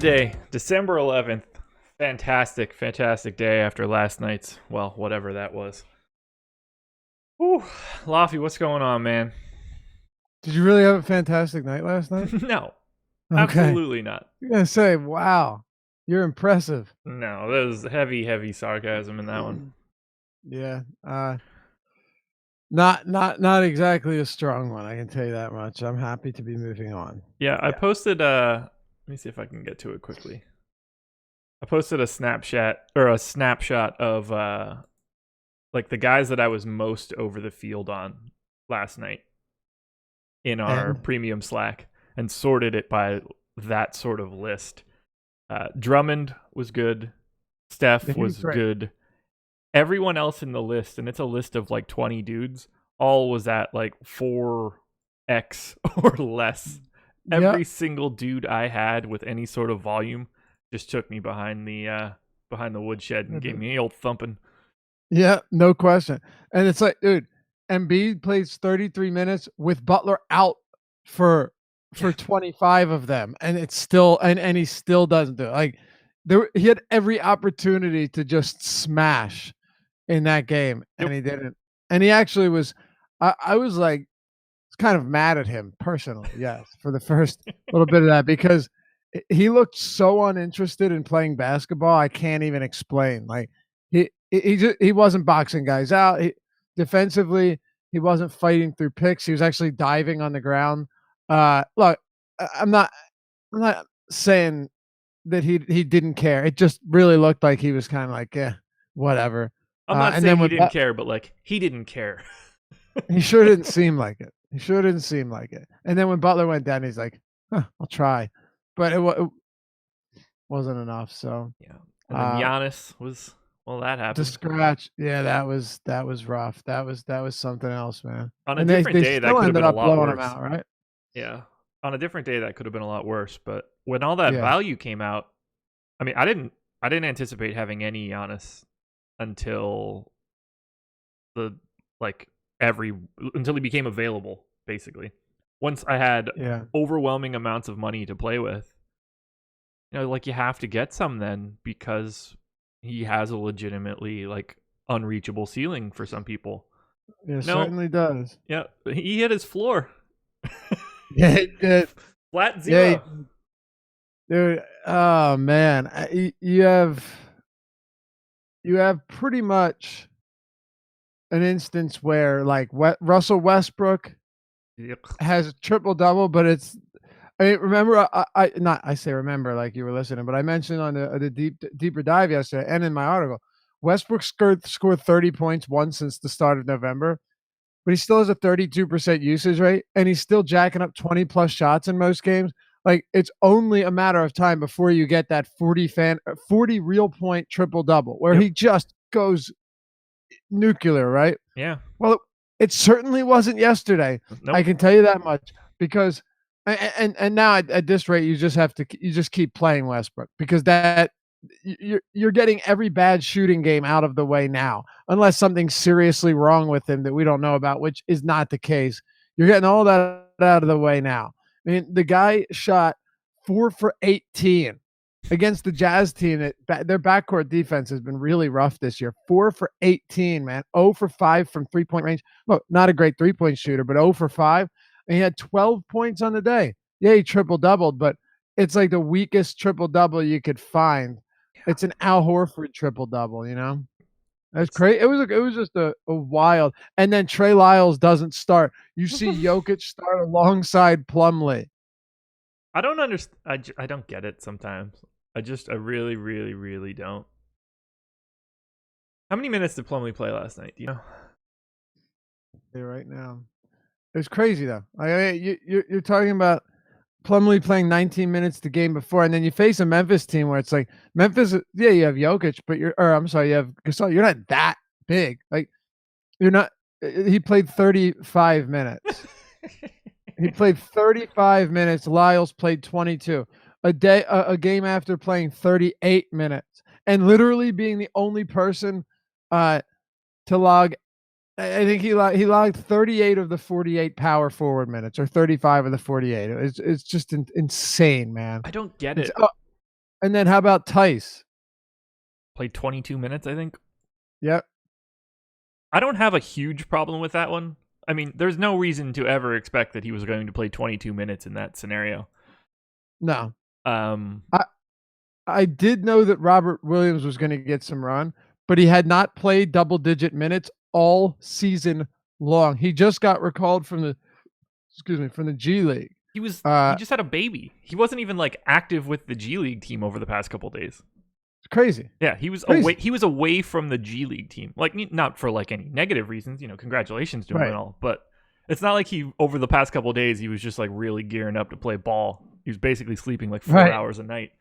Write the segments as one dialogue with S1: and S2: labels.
S1: Tuesday, December 11th. Fantastic day after last night's, well, whatever that was. Whew. Laffy, what's going on, man?
S2: Did you really have a fantastic night last night?
S1: No,
S2: Okay.
S1: absolutely not.
S2: I'm going to say, wow, you're impressive.
S1: No, there's heavy sarcasm in that one.
S2: Yeah. Not exactly a strong one, I can tell you that much. I'm happy to be moving on.
S1: Yeah, I posted, let me see if I can get to it quickly. I posted a snapshot of like the guys that I was most over the field on last night in our premium Slack and sorted it by that sort of list. Drummond was good. Steph was good. Everyone else in the list, and it's a list of like 20 dudes, all was at like 4x or less. Every single dude I had with any sort of volume just took me behind the woodshed and gave me the old thumping.
S2: Yeah, no question. And it's like, dude, Embiid plays 33 minutes with Butler out for 25 of them, and it's still and he still doesn't do it. Like he had every opportunity to just smash in that game, and he didn't. And he actually was. I was like, kind of mad at him personally, yes, for the first little bit of that, because he looked so uninterested in playing basketball. I can't even explain. Like he wasn't boxing guys out. Defensively, he wasn't fighting through picks. He was actually diving on the ground. Look, I'm not saying that he didn't care. It just really looked like he was kind of like, yeah, whatever.
S1: I'm not saying he didn't care, but like he didn't care.
S2: He sure didn't seem like it. And then when Butler went down, he's like, I'll try. But it wasn't enough. So
S1: yeah. And then Giannis was, well, that happened.
S2: To scratch. Yeah, that was rough. That was something else, man.
S1: On a different day, that could have been a lot worse.
S2: Him out, right?
S1: Yeah. On a different day, that could have been a lot worse. But when all that value came out, I mean, I didn't anticipate having any Giannis until until he became available, basically. Once I had overwhelming amounts of money to play with, like you have to get some then, because he has a legitimately like unreachable ceiling for some people.
S2: Yeah, certainly does.
S1: Yeah, he hit his floor.
S2: Yeah, he did.
S1: Flat zero.
S2: Yeah, dude, oh man, you have pretty much an instance where like Russell Westbrook has a triple-double, but it's, I mean, remember, I say remember like you were listening, but I mentioned on the deeper dive yesterday and in my article, Westbrook scored 30 points once since the start of November, but he still has a 32% usage rate, and he's still jacking up 20-plus shots in most games. Like, it's only a matter of time before you get that 40 real point triple-double, where he just goes nuclear, right?
S1: Yeah.
S2: Well, it certainly wasn't yesterday. Nope. I can tell you that much, because and now at this rate, you just keep playing Westbrook, because that you're getting every bad shooting game out of the way now, unless something's seriously wrong with him that we don't know about, which is not the case. You're getting all that out of the way now. I mean, the guy shot 4 for 18 against the Jazz team. Their backcourt defense has been really rough this year. 4 for 18, man. 0 for 5 from three-point range. Look, not a great three-point shooter, but 0 for 5. And he had 12 points on the day. Yeah, he triple-doubled, but it's like the weakest triple-double you could find. It's an Al Horford triple-double, That's crazy. It was just a wild. And then Trey Lyles doesn't start. You see Jokic start alongside Plumlee.
S1: I don't understand. I don't get it sometimes. I really, really, really don't. How many minutes did Plumlee play last night? Do you know?
S2: Right now, it was crazy though. You're talking about Plumlee playing 19 minutes the game before, and then you face a Memphis team where it's like Memphis. Yeah, you have Jokic, but you have Gasol. You're not that big. Like you're not. He played 35 minutes. He played 35 minutes. Lyles played 22. A game after playing 38 minutes, and literally being the only person to log. I think he logged 38 of the 48 power forward minutes, or 35 of the 48. It's just insane, man.
S1: I don't get it.
S2: And then how about Tice?
S1: Played 22 minutes, I think.
S2: Yep.
S1: I don't have a huge problem with that one. I mean, there's no reason to ever expect that he was going to play 22 minutes in that scenario.
S2: No. I did know that Robert Williams was going to get some run, but he had not played double-digit minutes all season long. He just got recalled from the G League.
S1: He just had a baby. He wasn't even like active with the G League team over the past couple days.
S2: It's crazy.
S1: Yeah, he was away. He was away from the G League team. Like, not for like any negative reasons. Congratulations to him and all. But it's not like he over the past couple of days he was just like really gearing up to play ball. He was basically sleeping like 4 hours a night.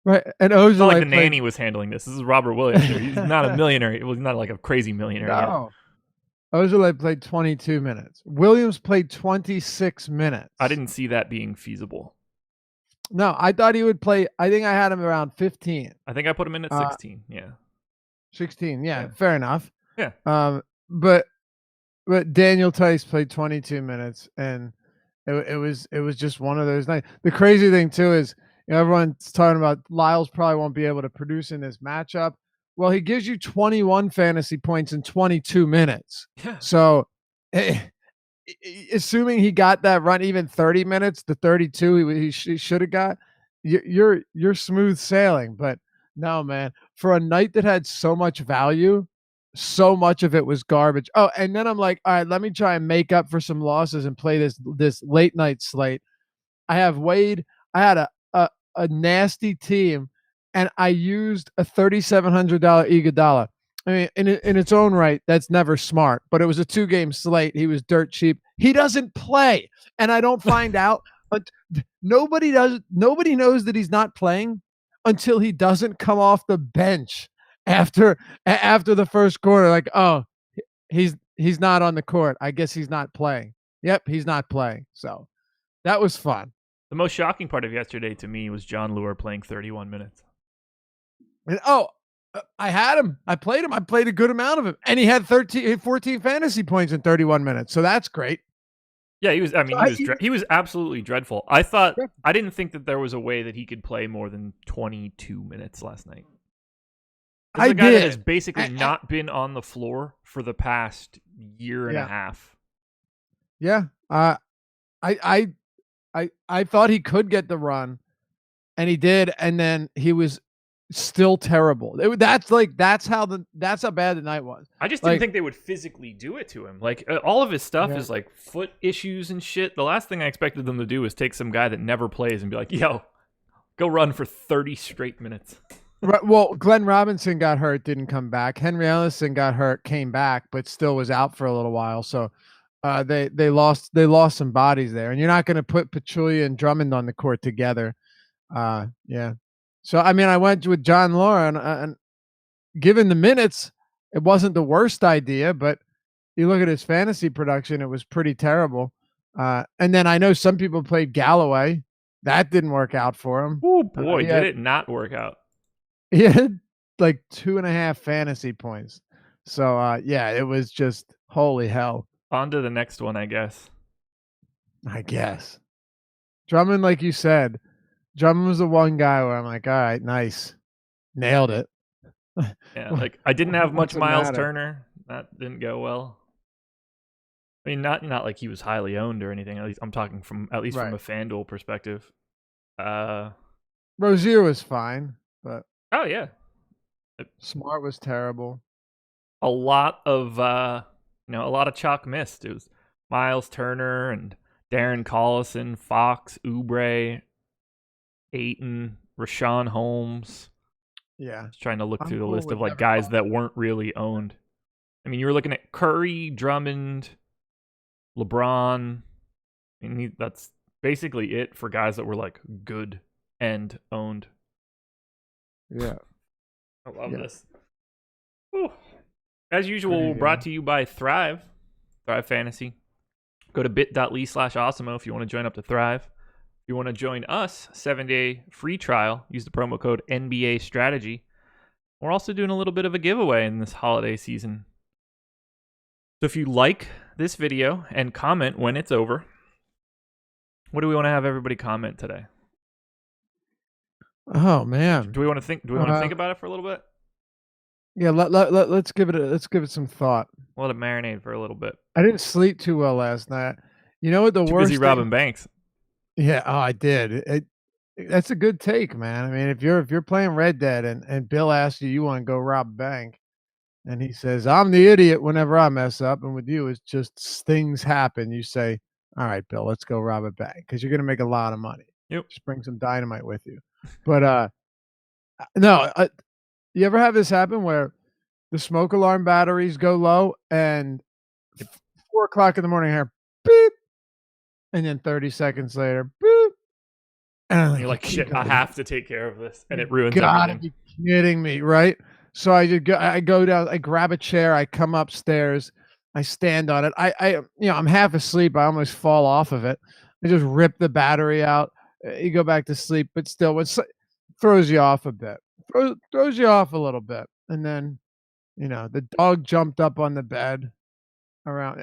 S2: Right, and Ojale
S1: it's not like the nanny was handling this. This is Robert Williams. He's not a millionaire. It was not like a crazy millionaire.
S2: No. Ojale played 22 minutes. Williams played 26 minutes.
S1: I didn't see that being feasible.
S2: No, I thought he would play. I think I had him around 15.
S1: I think I put him in at 16.
S2: 16. Yeah, fair enough.
S1: Yeah.
S2: But Daniel Tice played 22 minutes, and it was just one of those nights. The crazy thing too is everyone's talking about Lyles probably won't be able to produce in this matchup. Well, he gives you 21 fantasy points in 22 minutes.
S1: Yeah.
S2: So, assuming he got that run even 30 minutes, the 32 he should have got, you're smooth sailing. But no, man, for a night that had so much value, so much of it was garbage. Oh, and then I'm like, all right, let me try and make up for some losses and play this late night slate. I have Wade. I had a nasty team, and I used a $3,700 Iguodala. I mean, in its own right, that's never smart, but it was a 2-game slate. He was dirt cheap. He doesn't play, and I don't find out. But nobody knows that he's not playing until he doesn't come off the bench after the first quarter. Like, oh, he's not on the court. I guess he's not playing. Yep, he's not playing. So that was fun.
S1: The most shocking part of yesterday to me was John Lure playing 31 minutes.
S2: And I had him. I played him. I played a good amount of him. And he had 14 fantasy points in 31 minutes. So that's great.
S1: Yeah, he was he was absolutely dreadful. I didn't think that there was a way that he could play more than 22 minutes last night. This is a guy that has basically not been on the floor for the past year and a half.
S2: Yeah. I thought he could get the run, and he did, and then he was still terrible. That's how bad the night was.
S1: I just didn't think they would physically do it to him. Like, all of his stuff is like foot issues and shit. The last thing I expected them to do was take some guy that never plays and be like, yo, go run for 30 straight minutes.
S2: Right. Well, Glenn Robinson got hurt, didn't come back. Henry Ellison got hurt, came back, but still was out for a little while. So they lost some bodies there, and you're not going to put Pachulia and Drummond on the court together. Yeah. So I mean, I went with John Lure, and given the minutes, it wasn't the worst idea. But you look at his fantasy production; it was pretty terrible. And then I know some people played Galloway. That didn't work out for him.
S1: Oh boy, did it not work out?
S2: He had like 2.5 fantasy points. So yeah, it was just holy hell.
S1: On to the next one, I guess.
S2: Drummond, like you said, Drummond was the one guy where I'm like, all right, nice. Nailed it.
S1: Yeah, like I didn't have much Miles Turner. That didn't go well. I mean, not like he was highly owned or anything. At least I'm talking from a FanDuel perspective.
S2: Rozier was fine, but
S1: oh yeah,
S2: Smart was terrible.
S1: A lot of chalk missed. It was Miles Turner and Darren Collison, Fox, Oubre, Ayton, Rashawn Holmes.
S2: Yeah,
S1: just trying to look through the list of like guys that weren't really owned. I mean, you were looking at Curry, Drummond, LeBron. I mean, that's basically it for guys that were like good and owned.
S2: Yeah.
S1: I love this. Whew. As usual, brought to you by Thrive Fantasy. Go to bit.ly/Awesemo if you want to join up to Thrive. If you want to join us, 7-day free trial, use the promo code NBA Strategy. We're also doing a little bit of a giveaway in this holiday season. So if you like this video and comment when it's over, what do we want to have everybody comment today?
S2: Oh man.
S1: Do we want to think? Do we want to think about it for a little bit?
S2: Yeah, let's give it some thought.
S1: Let it marinate for a little bit.
S2: I didn't sleep too well last night. You know what the
S1: Too
S2: worst
S1: busy robbing banks.
S2: Yeah, I did. That's a good take, man. I mean, if you're playing Red Dead and Bill asks you want to go rob a bank, and he says, "I'm the idiot whenever I mess up," and with you, it's just things happen. You say, "All right, Bill, let's go rob a bank," because you're gonna make a lot of money.
S1: Yep.
S2: Just bring some dynamite with you. But no, you ever have this happen where the smoke alarm batteries go low and 4 o'clock in the morning, here, beep, and then 30 seconds later, boop. And
S1: you're like, shit, I have to take care of this. And it ruins
S2: gotta
S1: everything.
S2: Be kidding me, right? So I go down, I grab a chair, I come upstairs, I stand on it. I'm half asleep. I almost fall off of it. I just rip the battery out. You go back to sleep, but still, it throws you off a bit. Throws you off a little bit. And then, the dog jumped up on the bed around.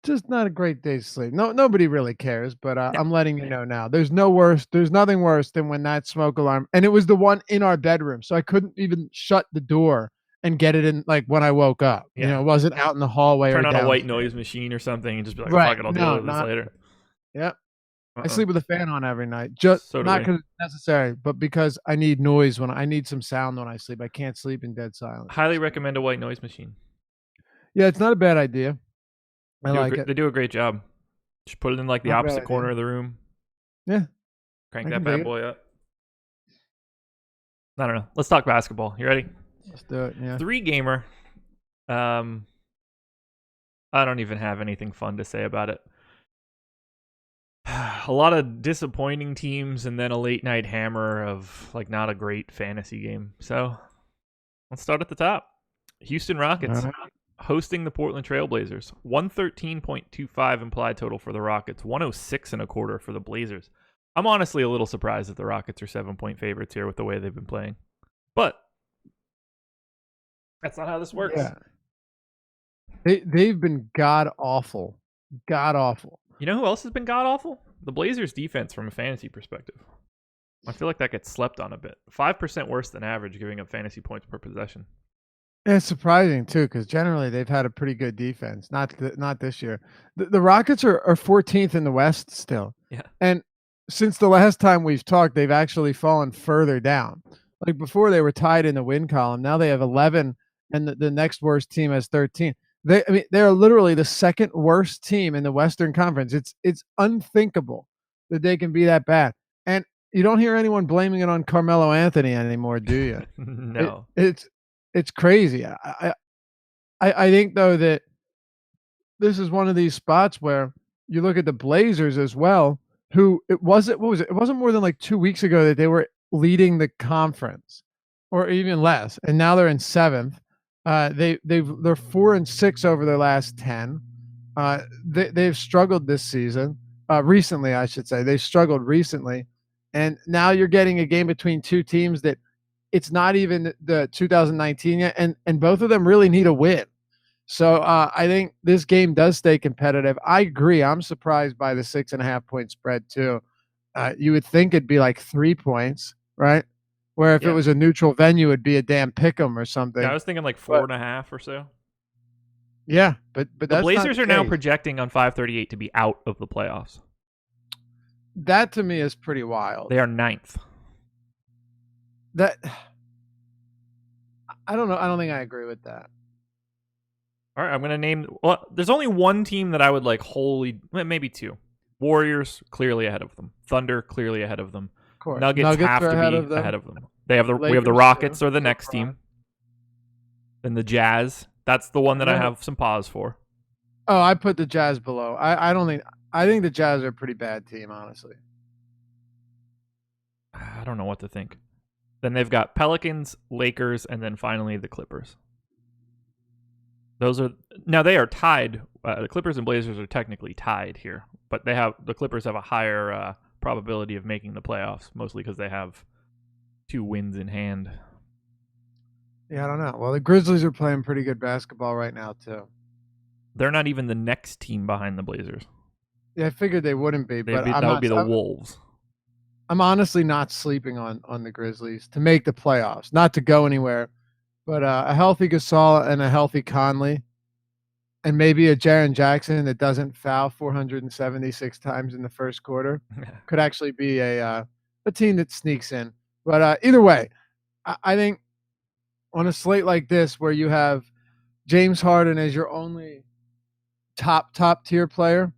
S2: Just not a great day's sleep. Nobody really cares, but I'm letting you know now. There's nothing worse than when that smoke alarm, and it was the one in our bedroom, so I couldn't even shut the door and get it in like when I woke up.
S1: Yeah.
S2: It wasn't out in the hallway.
S1: Turn
S2: or
S1: on
S2: downstairs.
S1: a white noise machine or something and just be like,
S2: right.
S1: fuck it, I'll deal with this later.
S2: Yep. I sleep with a fan on every night. Just not because it's necessary, but because I need noise I need some sound when I sleep. I can't sleep in dead silence.
S1: Highly recommend a white noise machine.
S2: Yeah, it's not a bad idea. I like it.
S1: They do a great job. Just put it in like the opposite corner of the room.
S2: Yeah.
S1: Crank that bad boy up. I don't know. Let's talk basketball. You ready?
S2: Let's do it. Yeah.
S1: 3-gamer. I don't even have anything fun to say about it. A lot of disappointing teams and then a late night hammer of like not a great fantasy game. So let's start at the top. Houston Rockets hosting the Portland Trailblazers. 113.25 implied total for the Rockets. 106.25 for the Blazers. I'm honestly a little surprised that the Rockets are 7-point favorites here with the way they've been playing. But that's not how this works.
S2: Yeah. They've been god awful. God awful.
S1: You know who else has been god awful? The Blazers defense from a fantasy perspective. I feel like that gets slept on a bit. 5% worse than average, giving up fantasy points per possession.
S2: Yeah, it's surprising too, because generally they've had a pretty good defense. Not this year. The Rockets are 14th in the West still.
S1: Yeah.
S2: And since the last time we've talked, they've actually fallen further down. Like before, they were tied in the win column. Now they have 11, and the next worst team has 13. They're literally the second worst team in the Western Conference. It's unthinkable that they can be that bad. And you don't hear anyone blaming it on Carmelo Anthony anymore, do you?
S1: No.
S2: It's crazy. I think though that this is one of these spots where you look at the Blazers as well, who it wasn't more than like 2 weeks ago that they were leading the conference, or even less, and now they're in 7th. They're 4-6 over their last 10. They've struggled this season. Recently, I should say. They've struggled recently, and now you're getting a game between two teams that it's not even the 2019 yet, and both of them really need a win. So I think this game does stay competitive. I agree. I'm surprised by the 6.5-point spread too. You would think it'd be like 3 points, right? Where if it was a neutral venue, it'd be a damn pick'em or something.
S1: Yeah, I was thinking like 4.5 or so.
S2: Yeah, but
S1: the Blazers are now projecting on 538 to be out of the playoffs.
S2: That to me is pretty wild.
S1: They are 9th.
S2: That I don't know. I don't think I agree with that.
S1: All right, I'm going to name... Well, there's only one team that I would like maybe two. Warriors, clearly ahead of them. Thunder, clearly ahead of them.
S2: Of course.
S1: Nuggets have to be ahead of them. We have the Rockets are the next team. Then the Jazz. That's the one that I have some pause for.
S2: Oh, I put the Jazz below. I think the Jazz are a pretty bad team, honestly.
S1: I don't know what to think. Then they've got Pelicans, Lakers, and then finally the Clippers. They are tied. The Clippers and Blazers are technically tied here, but the Clippers have a higher probability of making the playoffs, mostly because they have 2 wins in hand.
S2: Yeah, I don't know. Well, the Grizzlies are playing pretty good basketball right now too.
S1: They're not even the next team behind the Blazers.
S2: Yeah, I figured they wouldn't be, but
S1: that would be the Wolves.
S2: I'm honestly not sleeping on the Grizzlies to make the playoffs, not to go anywhere, but a healthy Gasol and a healthy Conley, and maybe a Jaren Jackson that doesn't foul 476 times in the first quarter could actually be a team that sneaks in. But either way, I think on a slate like this where you have James Harden as your only top tier player,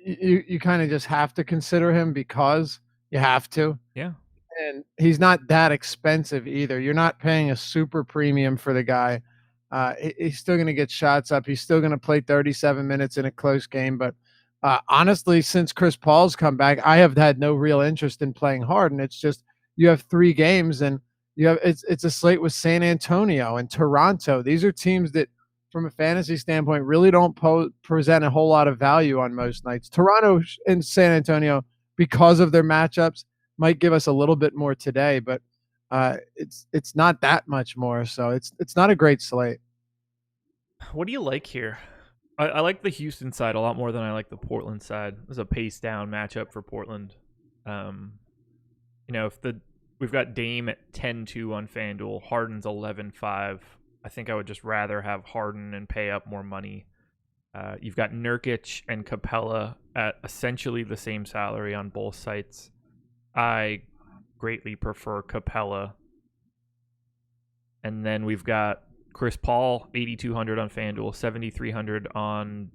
S2: you kind of just have to consider him because you have to.
S1: Yeah.
S2: And he's not that expensive either. You're not paying a super premium for the guy. He's still going to get shots up. He's still going to play 37 minutes in a close game. But honestly, since Chris Paul's come back, I have had no real interest in playing Harden. It's just you have 3 games and it's a slate with San Antonio and Toronto. These are teams that, from a fantasy standpoint, really don't present a whole lot of value on most nights. Toronto and San Antonio, because of their matchups, might give us a little bit more today, but it's not that much more. So it's not a great slate.
S1: What do you like here? I like the Houston side a lot more than I like the Portland side. It's a pace down matchup for Portland. If we've got Dame at 10-2 on FanDuel, Harden's 11-5. I think I would just rather have Harden and pay up more money. You've got Nurkic and Capella at essentially the same salary on both sites. I greatly prefer Capella. And then we've got Chris Paul, 8,200 on FanDuel, 7,300 on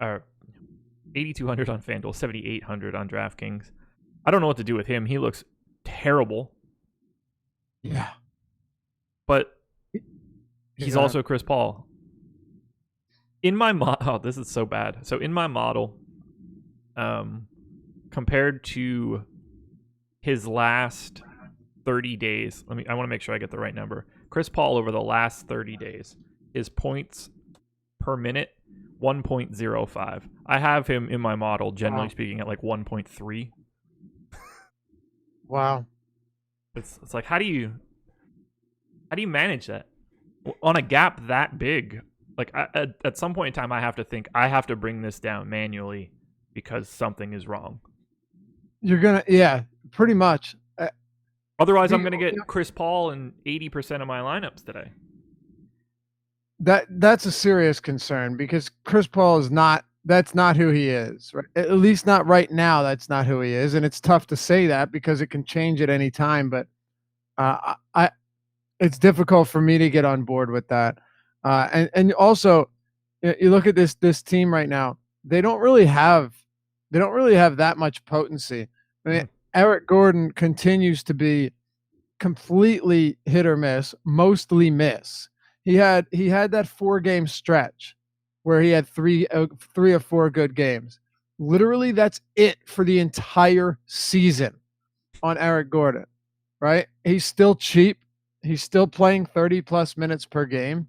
S1: 8,200 on FanDuel, 7,800 on DraftKings. I don't know what to do with him. He looks terrible.
S2: Yeah.
S1: But he's also Chris Paul. In my this is so bad. So in my model, compared to his last 30 days, I want to make sure I get the right number. Chris Paul over the last 30 days, his points per minute, 1.05. I have him in my model, generally speaking, at like 1.3.
S2: Wow.
S1: It's like, how do you manage that on a gap that big? Like at some point in time, I have to think I have to bring this down manually because something is wrong.
S2: Yeah, pretty much.
S1: Otherwise, I'm gonna get Chris Paul in 80% of my lineups today.
S2: That's a serious concern because Chris Paul is not. That's not who he is. Right? At least not right now. That's not who he is, and it's tough to say that because it can change at any time. But it's difficult for me to get on board with that. And also, you look at this team right now. They don't really have that much potency. I mean, Eric Gordon continues to be completely hit or miss, mostly miss. He had that 4-game stretch where he had three or four good games. Literally, that's it for the entire season on Eric Gordon, right? He's still cheap. He's still playing 30-plus minutes per game,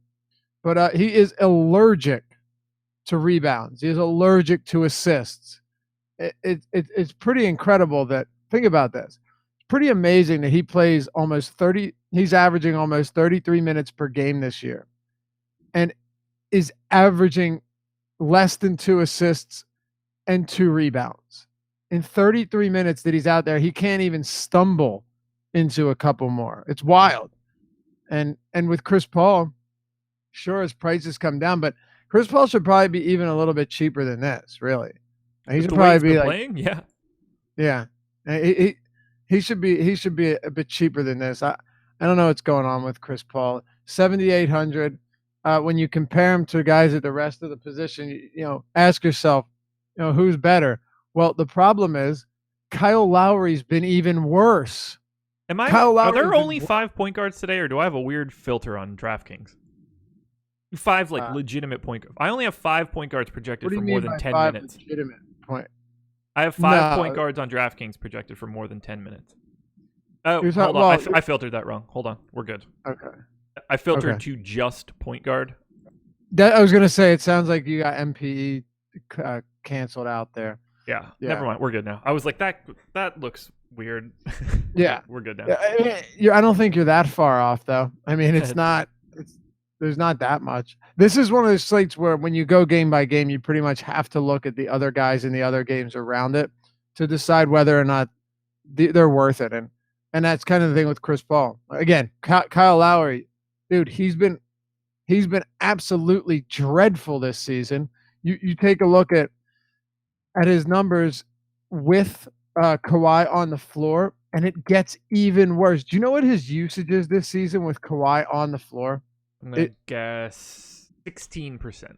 S2: but he is allergic to rebounds. He is allergic to assists. It's pretty incredible that, think about this. It's pretty amazing that he plays he's averaging almost 33 minutes per game this year and is averaging less than 2 assists and 2 rebounds. In 33 minutes that he's out there, he can't even stumble into a couple more. It's wild. And with Chris Paul, sure, his prices come down, but Chris Paul should probably be even a little bit cheaper than this, really. He should probably be like
S1: playing,
S2: yeah. He should be a bit cheaper than this. I don't know what's going on with Chris Paul. 7,800. When you compare him to guys at the rest of the position, ask yourself, who's better? Well, the problem is Kyle Lowry's been even worse.
S1: Are there only 5 point guards today, or do I have a weird filter on DraftKings? 5 legitimate point guards. I only have 5 point guards projected for more than 10 minutes.
S2: Legitimate point.
S1: I have 5 point guards on DraftKings projected for more than 10 minutes. Oh, hold on. I filtered that wrong. Hold on. We're good.
S2: Okay.
S1: I filtered to just point guard.
S2: I was going to say, it sounds like you got MPE canceled out there.
S1: Yeah. Never mind. We're good now. I was like, that looks weird.
S2: Yeah.
S1: We're good now.
S2: I don't think you're that far off, though. I mean, it's not. There's not that much. This is one of those slates where when you go game by game, you pretty much have to look at the other guys in the other games around it to decide whether or not they're worth it, and that's kind of the thing with Chris Paul. Again, Kyle Lowry, dude, he's been absolutely dreadful this season. You take a look at his numbers with Kawhi on the floor, and it gets even worse. Do you know what his usage is this season with Kawhi on the floor?
S1: I'm gonna guess 16%.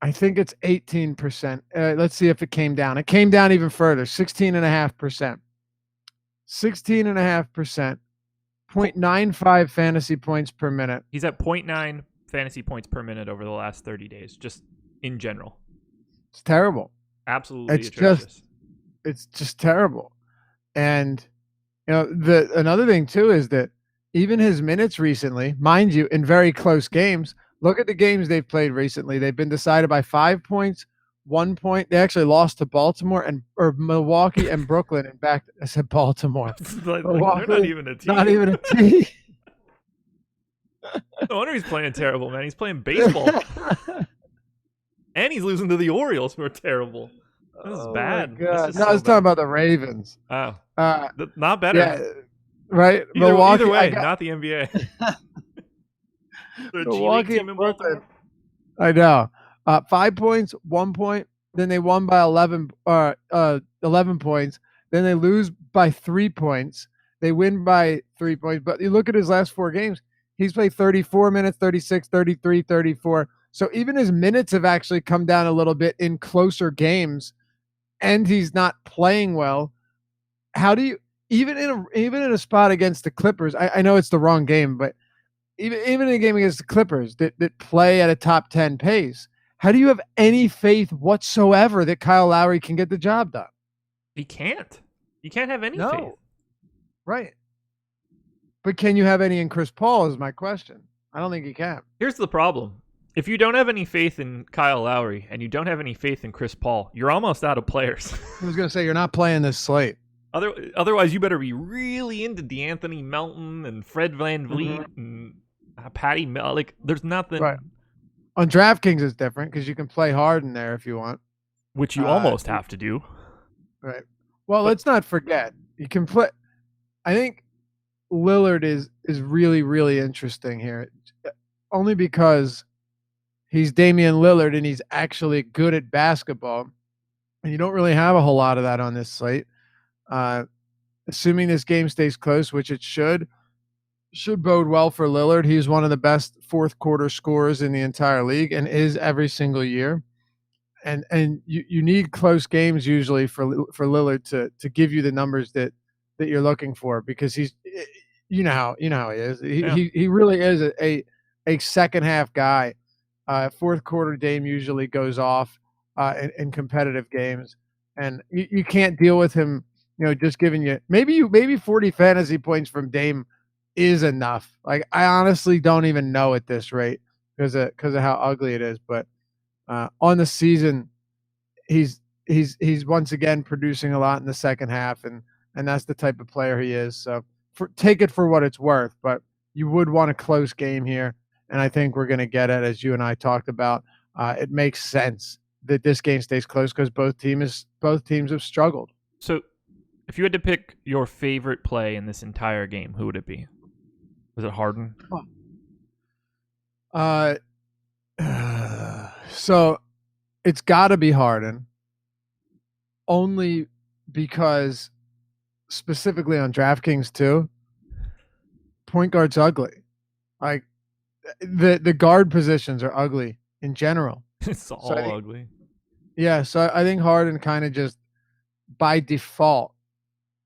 S2: I think it's 18%. Let's see if it came down. It came down even further, 16.5%. 16.5%. 0.95 fantasy points per minute.
S1: He's at 0.9 fantasy points per minute over the last 30 days, just in general.
S2: It's terrible.
S1: Absolutely
S2: it's
S1: atrocious.
S2: It's just terrible. And another thing too is that even his minutes recently, mind you, in very close games, look at the games they've played recently. They've been decided by 5 points, 1 point. They actually lost to Baltimore or Milwaukee and Brooklyn. And back, I said Baltimore.
S1: They're not even a team.
S2: Not even a team.
S1: No wonder he's playing terrible, man. He's playing baseball. And he's losing to the Orioles, who are terrible. This is bad.
S2: No, I was talking about the Ravens.
S1: Oh. Not better.
S2: Yeah, right?
S1: Either way, not the NBA.
S2: Milwaukee and Brooklyn. I know. 5 points, 1 point. Then they won by 11 points. Then they lose by 3 points. They win by 3 points. But you look at his last 4 games, he's played 34 minutes, 36, 33, 34. So even his minutes have actually come down a little bit in closer games, and he's not playing well. How do you even in a spot against the Clippers? I know it's the wrong game, but even in a game against the Clippers that play at a top 10 pace, how do you have any faith whatsoever that Kyle Lowry can get the job done?
S1: He can't. You can't have any faith.
S2: Right. But can you have any in Chris Paul is my question. I don't think you can.
S1: Here's the problem. If you don't have any faith in Kyle Lowry and you don't have any faith in Chris Paul, you're almost out of players.
S2: I was going to say, you're not playing this slate.
S1: Otherwise, you better be really into DeAnthony Melton and Fred VanVleet and Patty Mel. Like, there's nothing.
S2: Right. On DraftKings, it's different because you can play hard in there if you want.
S1: Which you almost have to do.
S2: Right. Well, let's not forget. You can play. I think Lillard is really, really interesting here. Only because he's Damian Lillard and he's actually good at basketball. And you don't really have a whole lot of that on this slate. Assuming this game stays close, which it should bode well for Lillard. He's one of the best fourth quarter scorers in the entire league and is every single year. And you need close games usually for Lillard to give you the numbers that you're looking for, because he's you know how he is. He really is a second half guy. Fourth quarter Dame usually goes off in competitive games, and you can't deal with him, just giving you maybe 40 fantasy points from Dame is enough. Like, I honestly don't even know at this rate because of how ugly it is. But on the season, he's once again producing a lot in the second half, and that's the type of player he is. So take it for what it's worth, but you would want a close game here. And I think we're going to get it, as you and I talked about. It makes sense that this game stays close because both teams have struggled.
S1: So, if you had to pick your favorite play in this entire game, who would it be? Was it Harden?
S2: So it's got to be Harden, only because specifically on DraftKings too, point guard's ugly. Like, the guard positions are ugly in general.
S1: It's all ugly.
S2: Yeah, so I think Harden kind of just by default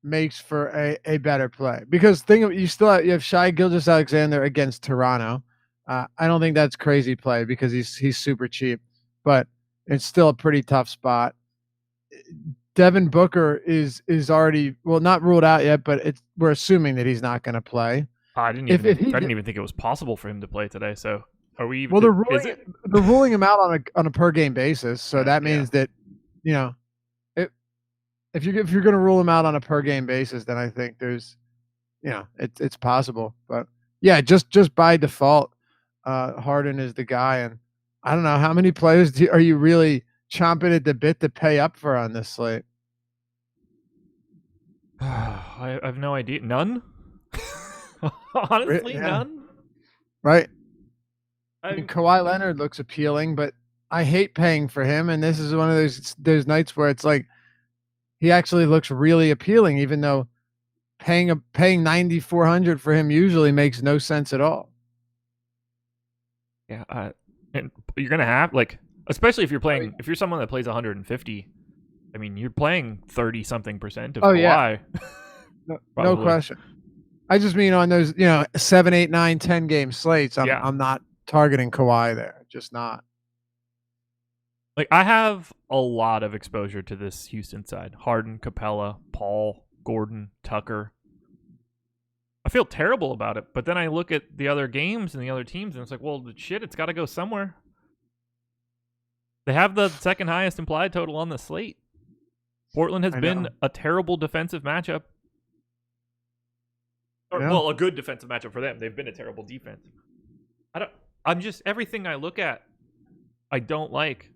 S2: makes for a better play, because you have Shai Gilgeous-Alexander against Toronto. I don't think that's crazy play because he's super cheap, but it's still a pretty tough spot. Devin Booker is already not ruled out yet, but we're assuming that he's not going to play.
S1: I didn't even think it was possible for him to play today. So are we?
S2: Well, they're ruling him out on a per game basis. So that means that, if you're going to rule him out on a per game basis, then I think there's, it's possible. But yeah, just by default, Harden is the guy. And I don't know, how many players are you really chomping at the bit to pay up for on this slate?
S1: I have no idea. None? Honestly, none?
S2: Right. I mean, Kawhi Leonard looks appealing, but I hate paying for him, and this is one of those nights where it's like he actually looks really appealing, even though paying $9,400 for him usually makes no sense at all.
S1: Yeah, and you're gonna have especially if you're someone that plays 150. I mean, you're playing 30-something% of Kawhi.
S2: Yeah. No question. I just mean on those 7, 8, 9, 10 game slates. I'm not targeting Kawhi there. Just not.
S1: I have a lot of exposure to this Houston side. Harden, Capella, Paul, Gordon, Tucker. I feel terrible about it, but then I look at the other games and the other teams, and it's like, well, shit, it's got to go somewhere. They have the second highest implied total on the slate. Portland has been a terrible defensive matchup. Well, a good defensive matchup for them. They've been a terrible defense. Everything I look at, I don't like,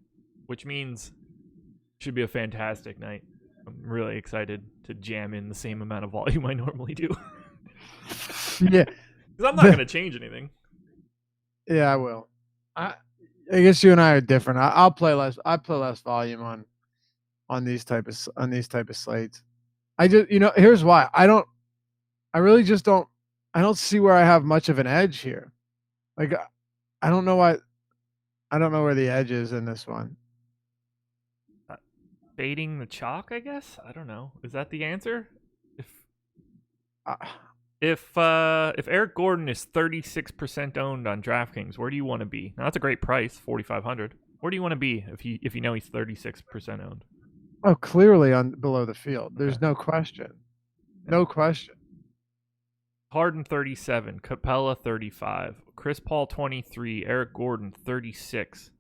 S1: which means it should be a fantastic night. I'm really excited to jam in the same amount of volume I normally do.
S2: Yeah.
S1: Because I'm not going to change anything.
S2: Yeah, I will. I guess you and I are different. I'll play less. I play less volume on these type of slates. I just here's why. I really just don't. I don't see where I have much of an edge here. Like, I don't know why. I don't know where the edge is in this one.
S1: Fading the chalk, I guess. I don't know. Is that the answer? If Eric Gordon is 36% owned on DraftKings, where do you want to be? Now that's a great price, $4,500. Where do you want to be if you know he's 36% owned?
S2: Oh, clearly on below the field. There's no question. No question.
S1: Harden 37, Capella 35, Chris Paul 23, Eric Gordon 36.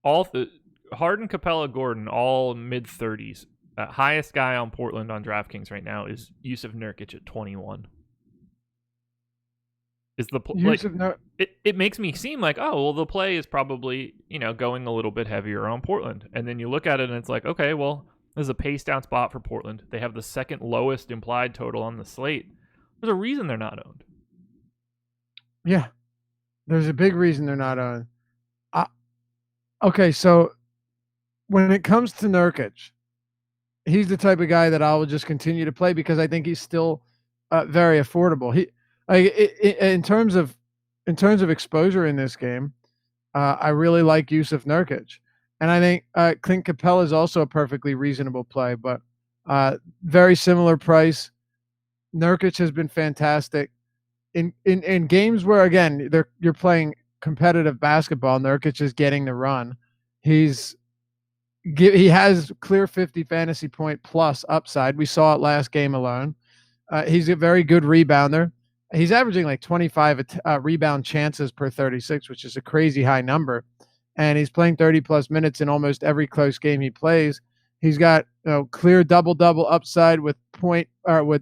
S1: Harden, Capella, Gordon, all mid-30s. Highest guy on Portland on DraftKings right now is Yusuf Nurkic at 21. It makes me seem like, oh, well, the play is probably, going a little bit heavier on Portland. And then you look at it and it's like, okay, well, this is a pace down spot for Portland. They have the second lowest implied total on the slate. There's a reason they're not owned.
S2: Yeah. There's a big reason they're not owned. Okay, so when it comes to Nurkic, he's the type of guy that I will just continue to play because I think he's still very affordable. In terms of exposure in this game, I really like Yusuf Nurkic, and I think Clint Capella is also a perfectly reasonable play, but very similar price. Nurkic has been fantastic in games where again you're playing competitive basketball. Nurkic is getting the run. He has clear 50 fantasy point plus upside. We saw it last game alone. He's a very good rebounder. He's averaging like 25 rebound chances per 36, which is a crazy high number. And he's playing 30 plus minutes in almost every close game he plays. He's got clear double upside with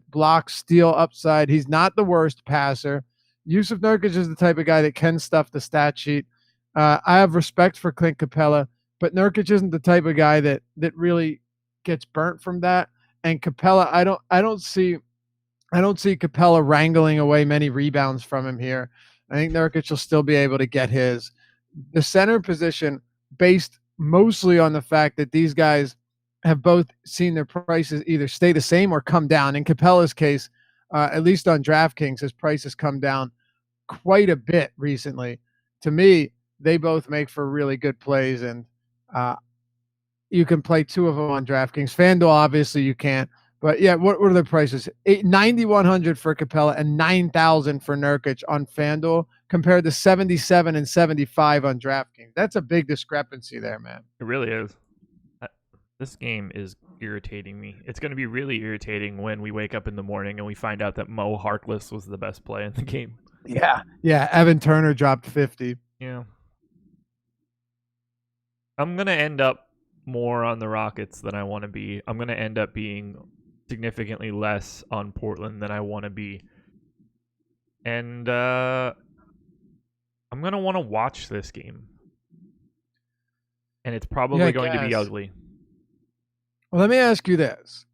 S2: block steal upside. He's not the worst passer. Yusuf Nurkic is the type of guy that can stuff the stat sheet. I have respect for Clint Capella, but Nurkic isn't the type of guy that really gets burnt from that. And Capella, I don't see Capella wrangling away many rebounds from him here. I think Nurkic will still be able to get his. The center position, based mostly on the fact that these guys have both seen their prices either stay the same or come down. In Capella's case, at least on DraftKings, his price has come down quite a bit recently. To me, they both make for really good plays, and you can play two of them on DraftKings. FanDuel, obviously, you can't. But yeah, what are the prices? $9,100 for Capella and $9,000 for Nurkic on FanDuel, compared to $77 and $75 on DraftKings. That's a big discrepancy there, man.
S1: It really is. This game is irritating me. It's going to be really irritating when we wake up in the morning and we find out that Mo Harkless was the best play in the game.
S2: Yeah. Evan Turner dropped 50.
S1: Yeah. I'm going to end up more on the Rockets than I want to be. I'm going to end up being significantly less on Portland than I want to be. And I'm going to want to watch this game. And it's probably going to be ugly.
S2: Well, let me ask you this.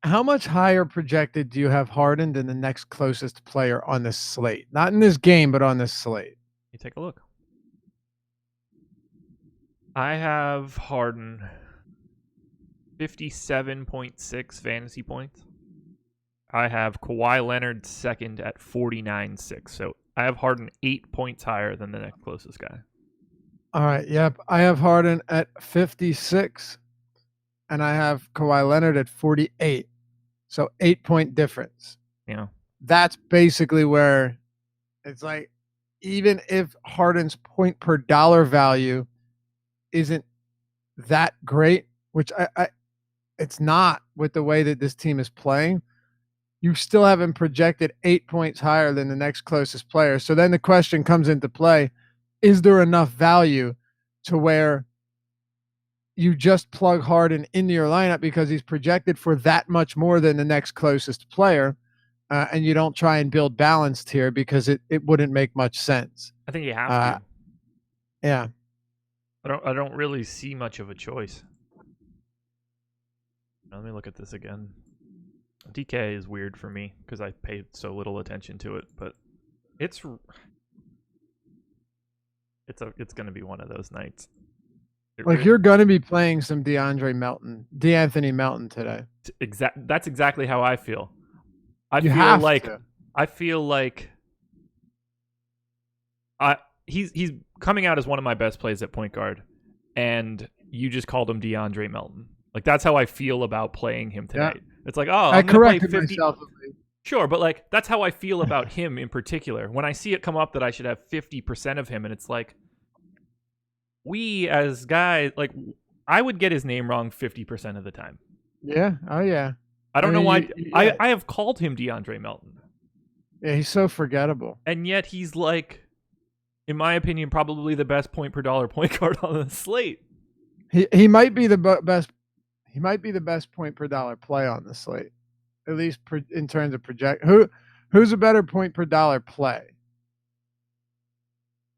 S2: How much higher projected do you have Harden than the next closest player on this slate? Not in this game, but on this slate.
S1: You take a look. I have Harden 57.6 fantasy points. I have Kawhi Leonard second at 49.6. So I have Harden 8 points higher than the next closest guy.
S2: All right. Yep. I have Harden at 56, and I have Kawhi Leonard at 48. So 8-point difference.
S1: Yeah.
S2: That's basically where it's like, even if Harden's point per dollar value isn't that great, which it's not with the way that this team is playing, you still have him projected 8 points higher than the next closest player. So then the question comes into play, is there enough value to where you just plug Harden into your lineup because he's projected for that much more than the next closest player, and you don't try and build balanced here because it wouldn't make much sense.
S1: I think you have to.
S2: Yeah.
S1: I don't really see much of a choice. Let me look at this again. DK is weird for me because I paid so little attention to it, but it's going to be one of those nights.
S2: You're going to be playing some D'Anthony Melton today.
S1: That's exactly how I feel. I feel like he's coming out as one of my best plays at point guard, and you just called him DeAndre Melton. Like, that's how I feel about playing him tonight. Yeah. It's like, oh,
S2: I corrected myself.
S1: Sure, but like that's how I feel about him in particular. When I see it come up that I should have 50% of him, and it's like, we as guys, like, I would get his name wrong 50% of the time.
S2: Yeah. Oh yeah.
S1: I don't know why. I have called him DeAndre Melton.
S2: Yeah, he's so forgettable.
S1: And yet he's like, in my opinion, probably the best point per dollar point guard on the slate.
S2: He might be the best. He might be the best point per dollar play on the slate, at least in terms of project. Who's a better point per dollar play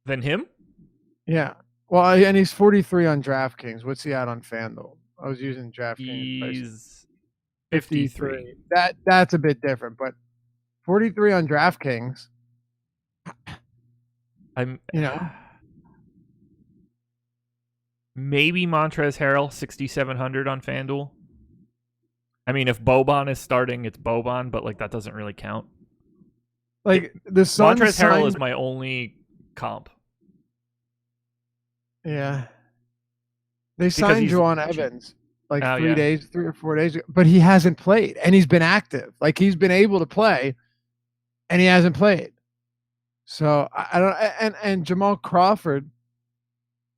S1: than him?
S2: Yeah. Well, and he's 43 on DraftKings. What's he at on FanDuel? I was using DraftKings.
S1: He's 53.
S2: That's a bit different, but 43 on DraftKings.
S1: Maybe Montrezl Harrell 6,700 on FanDuel. I mean, if Boban is starting, it's Boban, but like that doesn't really count.
S2: Like the Suns,
S1: Montrezl Harrell is my only comp.
S2: Yeah, they signed Juwan Evans like 3 or 4 days ago, but he hasn't played, and he's been active. Like, he's been able to play, and he hasn't played. So I don't. And Jamal Crawford,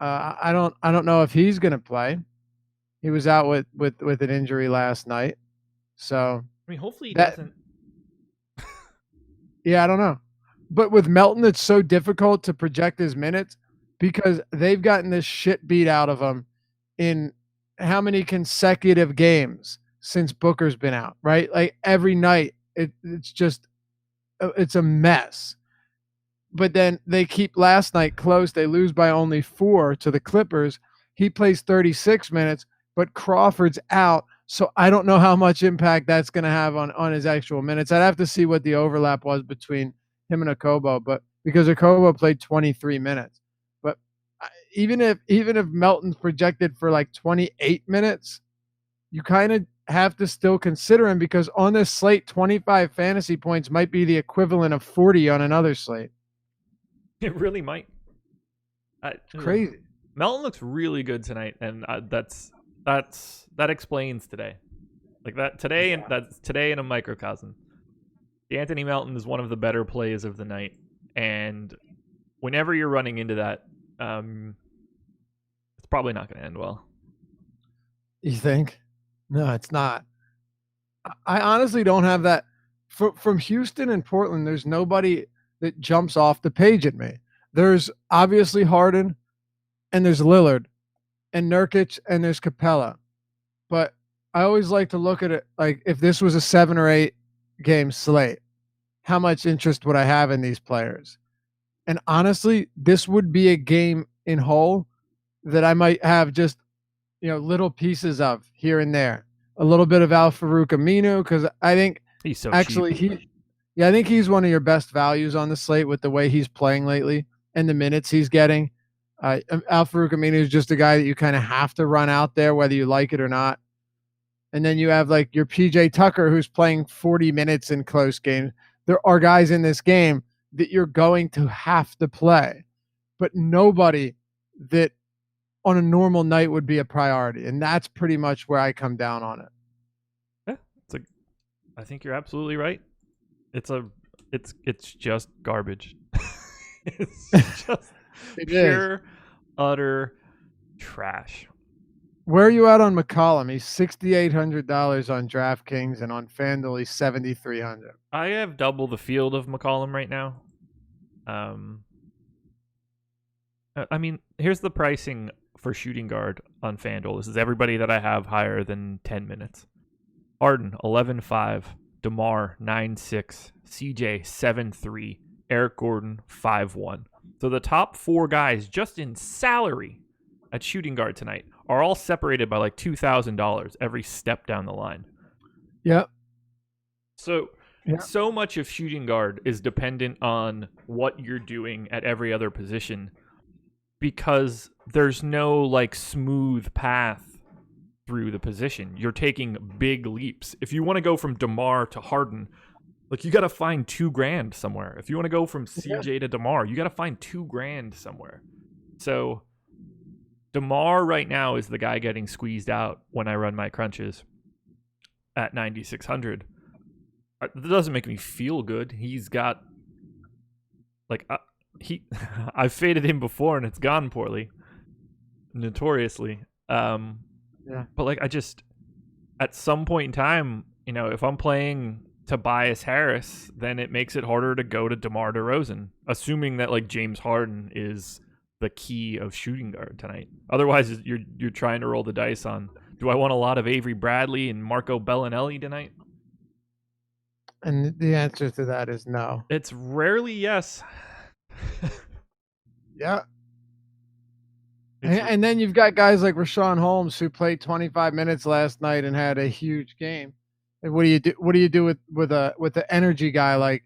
S2: I don't know if he's going to play. He was out with an injury last night. So
S1: I mean, hopefully he doesn't.
S2: Yeah, I don't know. But with Melton, it's so difficult to project his minutes because they've gotten this shit beat out of him in how many consecutive games since Booker's been out, right? Like, every night it's just it's a mess. But then they keep last night close. They lose by only 4 to the Clippers. He plays 36 minutes, but Crawford's out. So I don't know how much impact that's going to have on his actual minutes. I'd have to see what the overlap was between him and Okobo, but because Okobo played 23 minutes. But even if Melton's projected for like 28 minutes, you kind of have to still consider him because on this slate, 25 fantasy points might be the equivalent of 40 on another slate.
S1: It really might.
S2: It's crazy.
S1: Melton looks really good tonight, and that explains today. Like that today, and that's today in a microcosm. Anthony Melton is one of the better plays of the night, and whenever you're running into that, it's probably not going to end well.
S2: You think? No, it's not. I honestly don't have that. From Houston and Portland, there's nobody that jumps off the page at me. There's obviously Harden, and there's Lillard, and Nurkic, and there's Capella. But I always like to look at it like, if this was a 7 or 8 game slate, how much interest would I have in these players? And honestly, this would be a game in whole that I might have just little pieces of here and there. A little bit of Al-Farouq Aminu, because I think
S1: he's so
S2: actually
S1: cheap.
S2: I think he's one of your best values on the slate with the way he's playing lately and the minutes he's getting. Al-Farouq Aminu is just a guy that you kind of have to run out there whether you like it or not. And then you have like your PJ Tucker who's playing 40 minutes in close games. There are guys in this game that you're going to have to play, but nobody that on a normal night would be a priority. And that's pretty much where I come down on it.
S1: Yeah, I think you're absolutely right. It's just garbage. It's just pure, utter trash.
S2: Where are you at on McCollum? He's $6,800 on DraftKings, and on FanDuel he's $7,300.
S1: I have double the field of McCollum right now. I mean, here's the pricing for shooting guard on FanDuel. This is everybody that I have higher than 10 minutes. Harden 11.5, DeMar 9.6, CJ 7.3, Eric Gordon 5.1. So the top 4 guys just in salary at shooting guard tonight are all separated by like $2,000 every step down the line.
S2: Yep.
S1: So much of shooting guard is dependent on what you're doing at every other position because there's no like smooth path through the position. You're taking big leaps. If you want to go from DeMar to Harden, like you got to find $2,000 somewhere. If you want to go from CJ to DeMar, you got to find $2,000 somewhere. So DeMar right now is the guy getting squeezed out when I run my crunches at 9,600. That doesn't make me feel good. He's got like I've faded him before and it's gone poorly, notoriously. But like I just at some point in time, if I'm playing Tobias Harris, then it makes it harder to go to DeMar DeRozan, assuming that like James Harden is the key of shooting guard tonight. Otherwise, you're trying to roll the dice on, do I want a lot of Avery Bradley and Marco Bellinelli tonight?
S2: And the answer to that is no.
S1: It's rarely yes.
S2: Yeah. And then you've got guys like Rashawn Holmes who played 25 minutes last night and had a huge game. And what do you do? What do you do with the energy guy like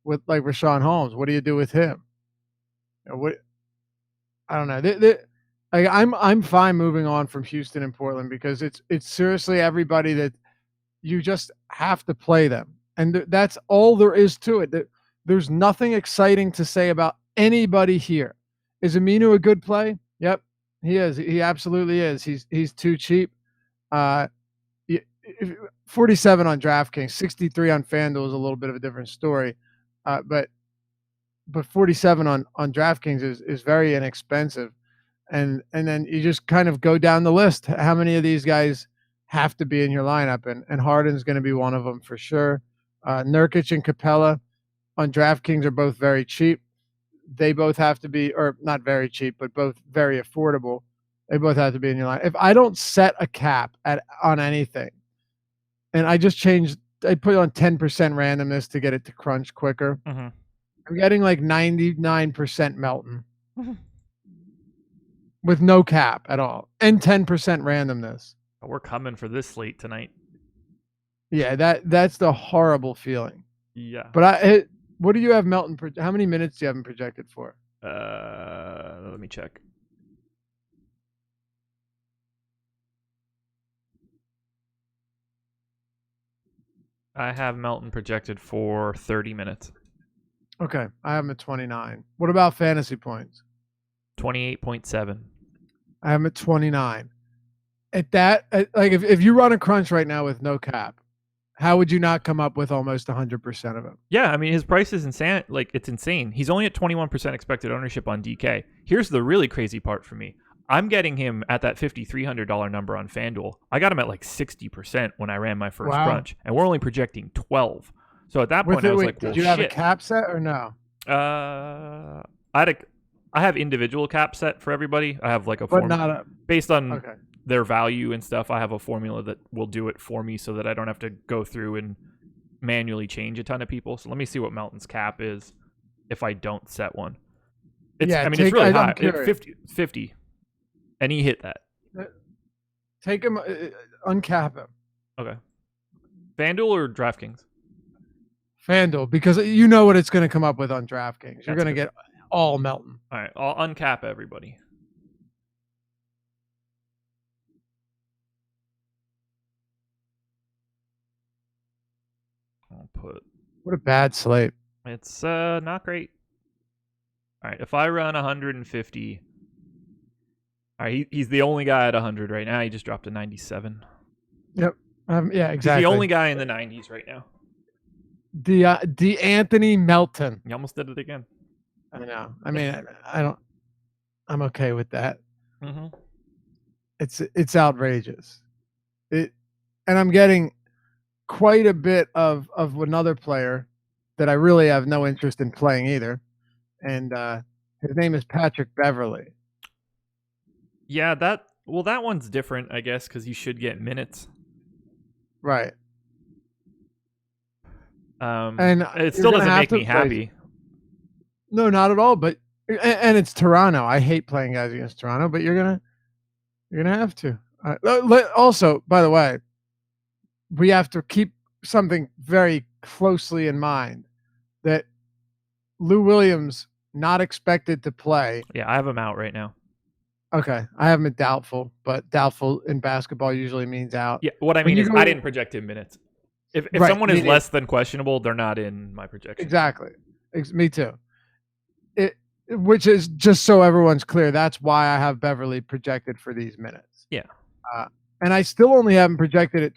S2: Rashawn Holmes? What do you do with him? I don't know. I'm fine moving on from Houston and Portland because it's seriously everybody that you just have to play them, and that's all there is to it. There's nothing exciting to say about anybody here. Is Aminu a good play? Yep, he is. He absolutely is. He's too cheap. 47 on DraftKings, 63 on FanDuel is a little bit of a different story, but 47 on DraftKings is very inexpensive, and then you just kind of go down the list. How many of these guys have to be in your lineup? And Harden's going to be one of them for sure. Nurkic and Capella on DraftKings are both very cheap. They both have to be, or not very cheap, but both very affordable. They both have to be in your line. If I don't set a cap on anything, and I just I put on 10% randomness to get it to crunch quicker.
S1: Mm-hmm.
S2: I'm getting like 99% Melton with no cap at all and 10% randomness.
S1: We're coming for this slate tonight.
S2: Yeah, that's the horrible feeling.
S1: Yeah.
S2: But what do you have Melton? How many minutes do you have him projected for?
S1: Let me check. I have Melton projected for 30 minutes.
S2: Okay, I have him at 29. What about fantasy points?
S1: 28.7.
S2: I have him at 29. At that, like if you run a crunch right now with no cap, how would you not come up with almost 100% of it?
S1: Yeah, I mean his price is insane. Like it's insane. He's only at 21% expected ownership on DK. Here's the really crazy part for me. I'm getting him at that $5,300 number on FanDuel. I got him at like 60% when I ran my first crunch, and we're only projecting 12. So at that point, I was like, well,
S2: did you have a cap set or no?
S1: I have individual cap set for everybody. I have like a formula based on their value and stuff. I have a formula that will do it for me so that I don't have to go through and manually change a ton of people. So let me see what Melton's cap is if I don't set one. It's really high. 50. And he hit that.
S2: Take him, uncap him.
S1: Okay. FanDuel or DraftKings?
S2: FanDuel, because you know what it's going to come up with on DraftKings. You're going to get all Melton.
S1: All right, I'll uncap everybody. I'll put.
S2: What a bad slate.
S1: It's not great. All right, if I run 150, all right, he's the only guy at 100 right now. He just dropped to 97.
S2: Yep. Yeah, exactly.
S1: He's the only guy in the 90s right now.
S2: Anthony Melton.
S1: You almost did it again.
S2: I know. I mean, I'm okay with that.
S1: Mm-hmm.
S2: It's outrageous. And I'm getting quite a bit of another player that I really have no interest in playing either, and his name is Patrick Beverley.
S1: Yeah, that one's different, I guess, because you should get minutes.
S2: Right.
S1: And it still doesn't make me happy.
S2: No, not at all. But and it's Toronto. I hate playing guys against Toronto, but you're gonna have to. Also, by the way, we have to keep something very closely in mind that Lou Williams not expected to play.
S1: Yeah, I have him out right now.
S2: Okay, I have him at doubtful, but doubtful in basketball usually means out.
S1: Yeah, what I mean is I didn't project him minutes. If right, someone is less than questionable, they're not in my projection.
S2: Exactly. Me too. Which is just so everyone's clear. That's why I have Beverly projected for these minutes.
S1: Yeah.
S2: And I still only have him projected at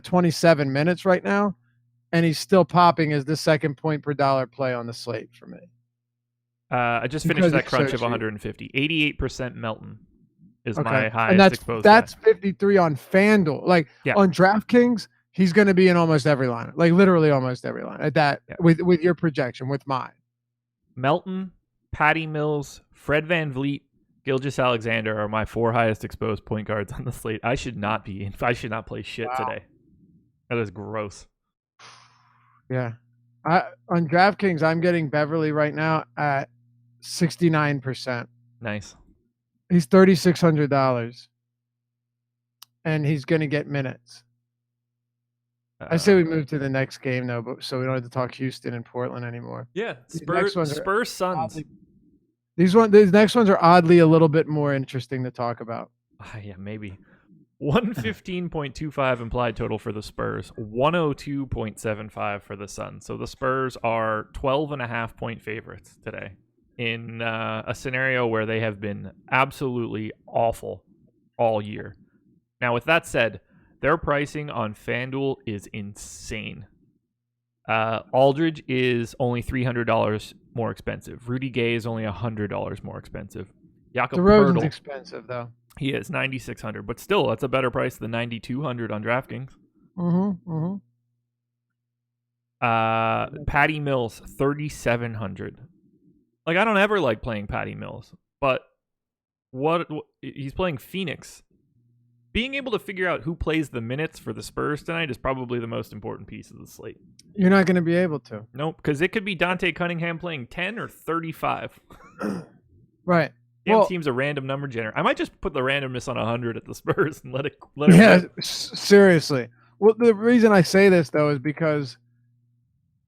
S2: 27 minutes right now, and he's still popping as the second point per dollar play on the slate for me.
S1: I just finished that crunch of 150. 88% Melton is my highest
S2: and
S1: exposed.
S2: That's 53 on FanDuel. On DraftKings, he's going to be in almost every line, like literally almost every line at that with your projection, with mine.
S1: Melton, Patty Mills, Fred VanVleet, Gilgeous-Alexander are my 4 highest exposed point guards on the slate. I should not play shit today. That is gross.
S2: Yeah. On DraftKings, I'm getting Beverly right now at 69%.
S1: Nice.
S2: He's $3,600. And he's going to get minutes. I say we move to the next game, though, so we don't have to talk Houston and Portland anymore.
S1: Yeah, Spurs Suns.
S2: These next ones are oddly a little bit more interesting to talk about.
S1: Yeah, maybe. 115.25 implied total for the Spurs, 102.75 for the Suns. So the Spurs are 12.5 point favorites today in a scenario where they have been absolutely awful all year. Now, with that said, their pricing on FanDuel is insane. Aldridge is only $300 more expensive. Rudy Gay is only $100 more expensive. Jakob
S2: DeRozan's
S1: Poeltl,
S2: expensive, though.
S1: He is $9,600, but still, that's a better price than $9,200 on DraftKings. Patty Mills, $3,700. Like, I don't ever like playing Patty Mills, but what he's playing Phoenix. Being able to figure out who plays the minutes for the Spurs tonight is probably the most important piece of the slate.
S2: You're not going to be able to.
S1: Nope, because it could be Dante Cunningham playing 10 or 35.
S2: Right.
S1: Damn, team's a random number generator. I might just put the randomness on 100 at the Spurs and let it. Yeah,
S2: seriously. Well, the reason I say this though is because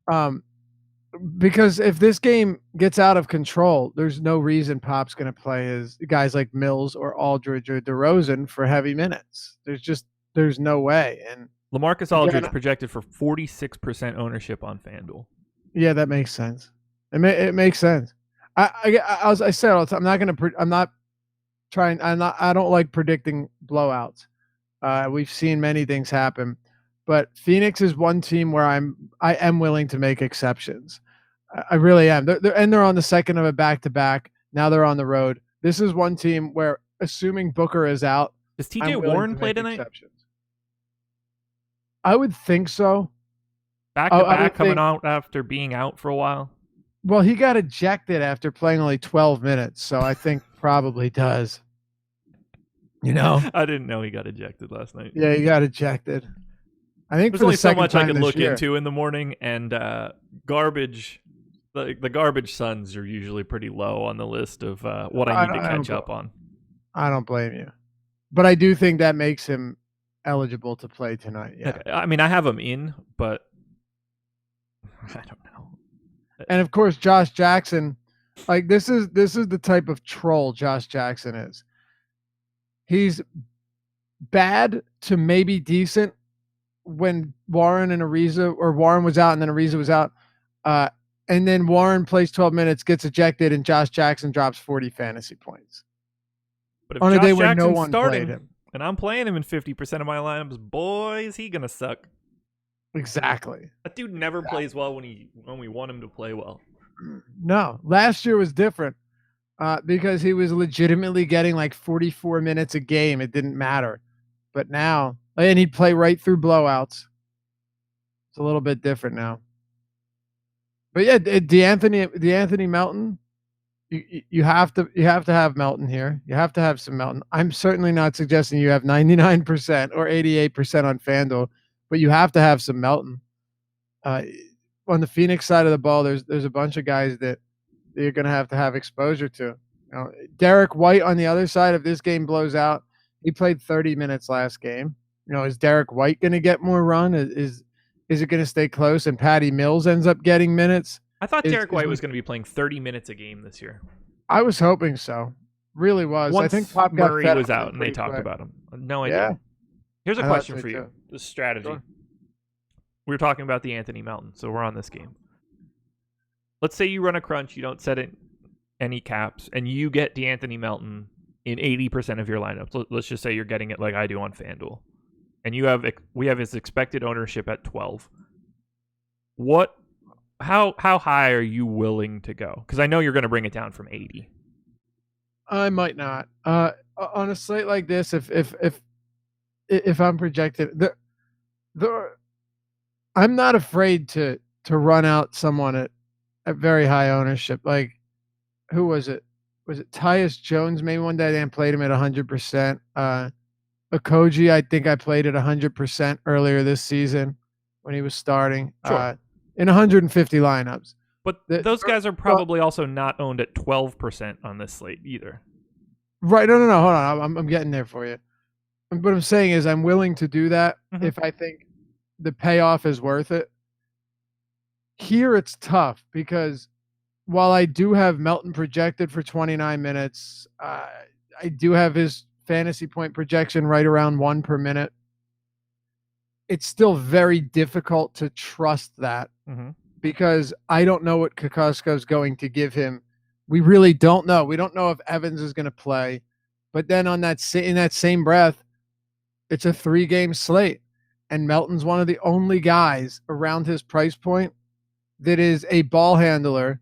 S2: if this game gets out of control, there's no reason Pop's going to play his guys like Mills or Aldridge or DeRozan for heavy minutes. There's no way. And
S1: LaMarcus Aldridge projected for 46% ownership on FanDuel.
S2: Yeah, that makes sense. It makes sense. As I said all the time, I don't like predicting blowouts. We've seen many things happen, but Phoenix is one team where I am willing to make exceptions. I really am. They're on the second of a back-to-back. Now they're on the road. This is one team where, assuming Booker is out,
S1: does TJ Warren play tonight?
S2: I would think so.
S1: Back-to-back coming out after being out for a while.
S2: Well, he got ejected after playing only 12 minutes, so I think probably does. You know?
S1: I didn't know he got ejected last night.
S2: Yeah, he got ejected. I think
S1: there's only so much I could look into in the morning, and garbage. The garbage Suns are usually pretty low on the list of what I need to catch up on.
S2: I don't blame you. But I do think that makes him eligible to play tonight. Yeah.
S1: Okay. I mean, I have him in, but I don't know.
S2: And of course, Josh Jackson, like this is the type of troll Josh Jackson is. He's bad to maybe decent when Warren was out and then Ariza was out. And then Warren plays 12 minutes, gets ejected, and Josh Jackson drops 40 fantasy points.
S1: But if
S2: on a day
S1: Josh
S2: where no
S1: Jackson's
S2: one
S1: starting,
S2: played him.
S1: and I'm playing him in 50% of my lineups, boy, is he gonna suck.
S2: Exactly.
S1: That dude never plays well when we want him to play well.
S2: No, last year was different because he was legitimately getting like 44 minutes a game. It didn't matter. But now, and he'd play right through blowouts. It's a little bit different now. But yeah, DeAnthony Melton, you have to have Melton here. You have to have some Melton. I'm certainly not suggesting you have 99% or 88% on FanDuel, but you have to have some Melton. On the Phoenix side of the ball, there's a bunch of guys that you're going to have exposure to. Derek White on the other side, if this game blows out, he played 30 minutes last game. Is Derek White going to get more run? Is it going to stay close and Patty Mills ends up getting minutes?
S1: I thought Derek White was going to be playing 30 minutes a game this year.
S2: I was hoping so. Really was.
S1: Once
S2: I think Pop
S1: Murray was out and they talked about him. No idea. Yeah. Here's a question for you. The strategy. Sure. We were talking about the Anthony Melton, so we're on this game. Let's say you run a crunch, you don't set any caps, and you get DeAnthony Melton in 80% of your lineups. Let's just say you're getting it like I do on FanDuel. And we have his expected ownership at 12. How high are you willing to go? Because I know you're going to bring it down from 80.
S2: I might not. On a slate like this, if I'm projected, I'm not afraid to run out someone at very high ownership. Like, who was it? Was it Tyus Jones? Maybe one day I didn't play him at 100%. Okogie, I think I played at 100% earlier this season when he was starting.
S1: Sure.
S2: In 150 lineups.
S1: But those guys are probably also not owned at 12% on this slate either.
S2: Right. No. Hold on. I'm getting there for you. What I'm saying is I'm willing to do that if I think the payoff is worth it. Here it's tough because while I do have Melton projected for 29 minutes, I do have his fantasy point projection right around 1 per minute. It's still very difficult to trust that because I don't know what Kokosko's going to give him. We really don't know. We don't know if Evans is going to play. But then in that same breath, it's a 3-game slate. And Melton's one of the only guys around his price point that is a ball handler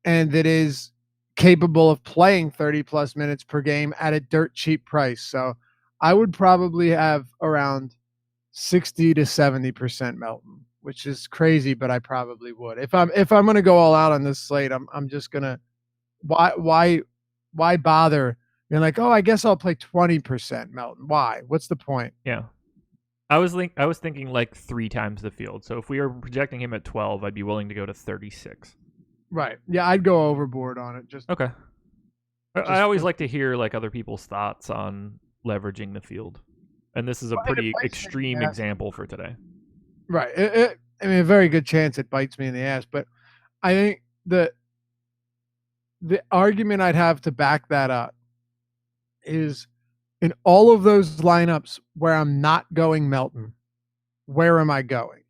S2: and that is capable of playing 30-plus minutes per game at a dirt cheap price. So I would probably have around 60 to 70% Melton, which is crazy, but I probably would. If I'm going to go all out on this slate, I'm just going to why bother being like, oh, I guess I'll play 20% Melton. Why? What's the point?
S1: Yeah. I was thinking like 3 times the field. So if we were projecting him at 12, I'd be willing to go to 36.
S2: Right. Yeah, I'd go overboard on it.
S1: Okay. I always like to hear like other people's thoughts on leveraging the field. And this is a pretty extreme example for today.
S2: Right. I mean, a very good chance it bites me in the ass. But I think the argument I'd have to back that up is in all of those lineups where I'm not going Melton, where am I going?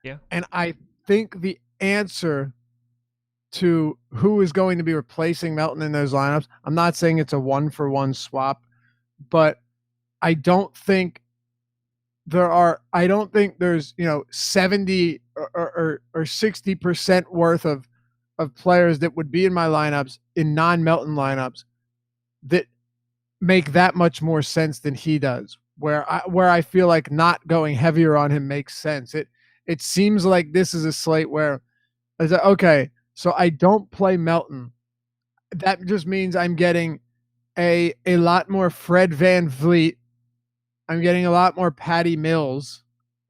S1: Yeah.
S2: And I think the answer to who is going to be replacing Melton in those lineups, I'm not saying it's a 1-for-1 swap, but I don't think there's 70 or 60% worth of players that would be in my lineups in non-Melton lineups that make that much more sense than he does, where I feel like not going heavier on him makes sense. It seems like this is a slate where I say, okay, so I don't play Melton. That just means I'm getting a lot more Fred VanVleet. I'm getting a lot more Patty Mills.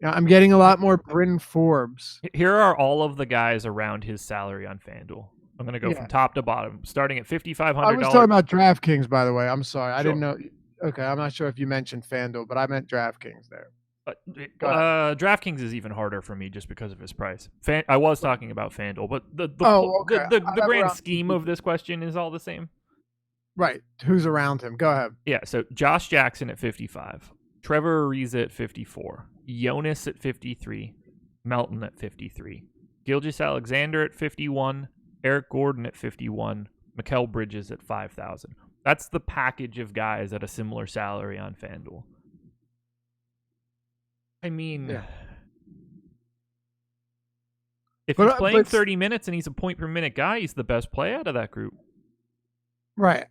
S2: I'm getting a lot more Bryn Forbes.
S1: Here are all of the guys around his salary on FanDuel. I'm going to go from top to bottom, starting at $5,500.
S2: I was talking about DraftKings, by the way. I'm sorry. Sure. I didn't know. Okay, I'm not sure if you mentioned FanDuel, but I meant DraftKings there.
S1: DraftKings is even harder for me just because of his price. I was talking about FanDuel, but the grand scheme of this question is all the same.
S2: Right. Who's around him? Go ahead.
S1: Yeah, so Josh Jackson at 55, Trevor Ariza at 54, Jonas at 53, Melton at 53, Gilgeous-Alexander at 51, Eric Gordon at 51, Mikal Bridges at 5,000. That's the package of guys at a similar salary on FanDuel. I mean, if he's playing 30 minutes and he's a point per minute guy, he's the best play out of that group.
S2: Right.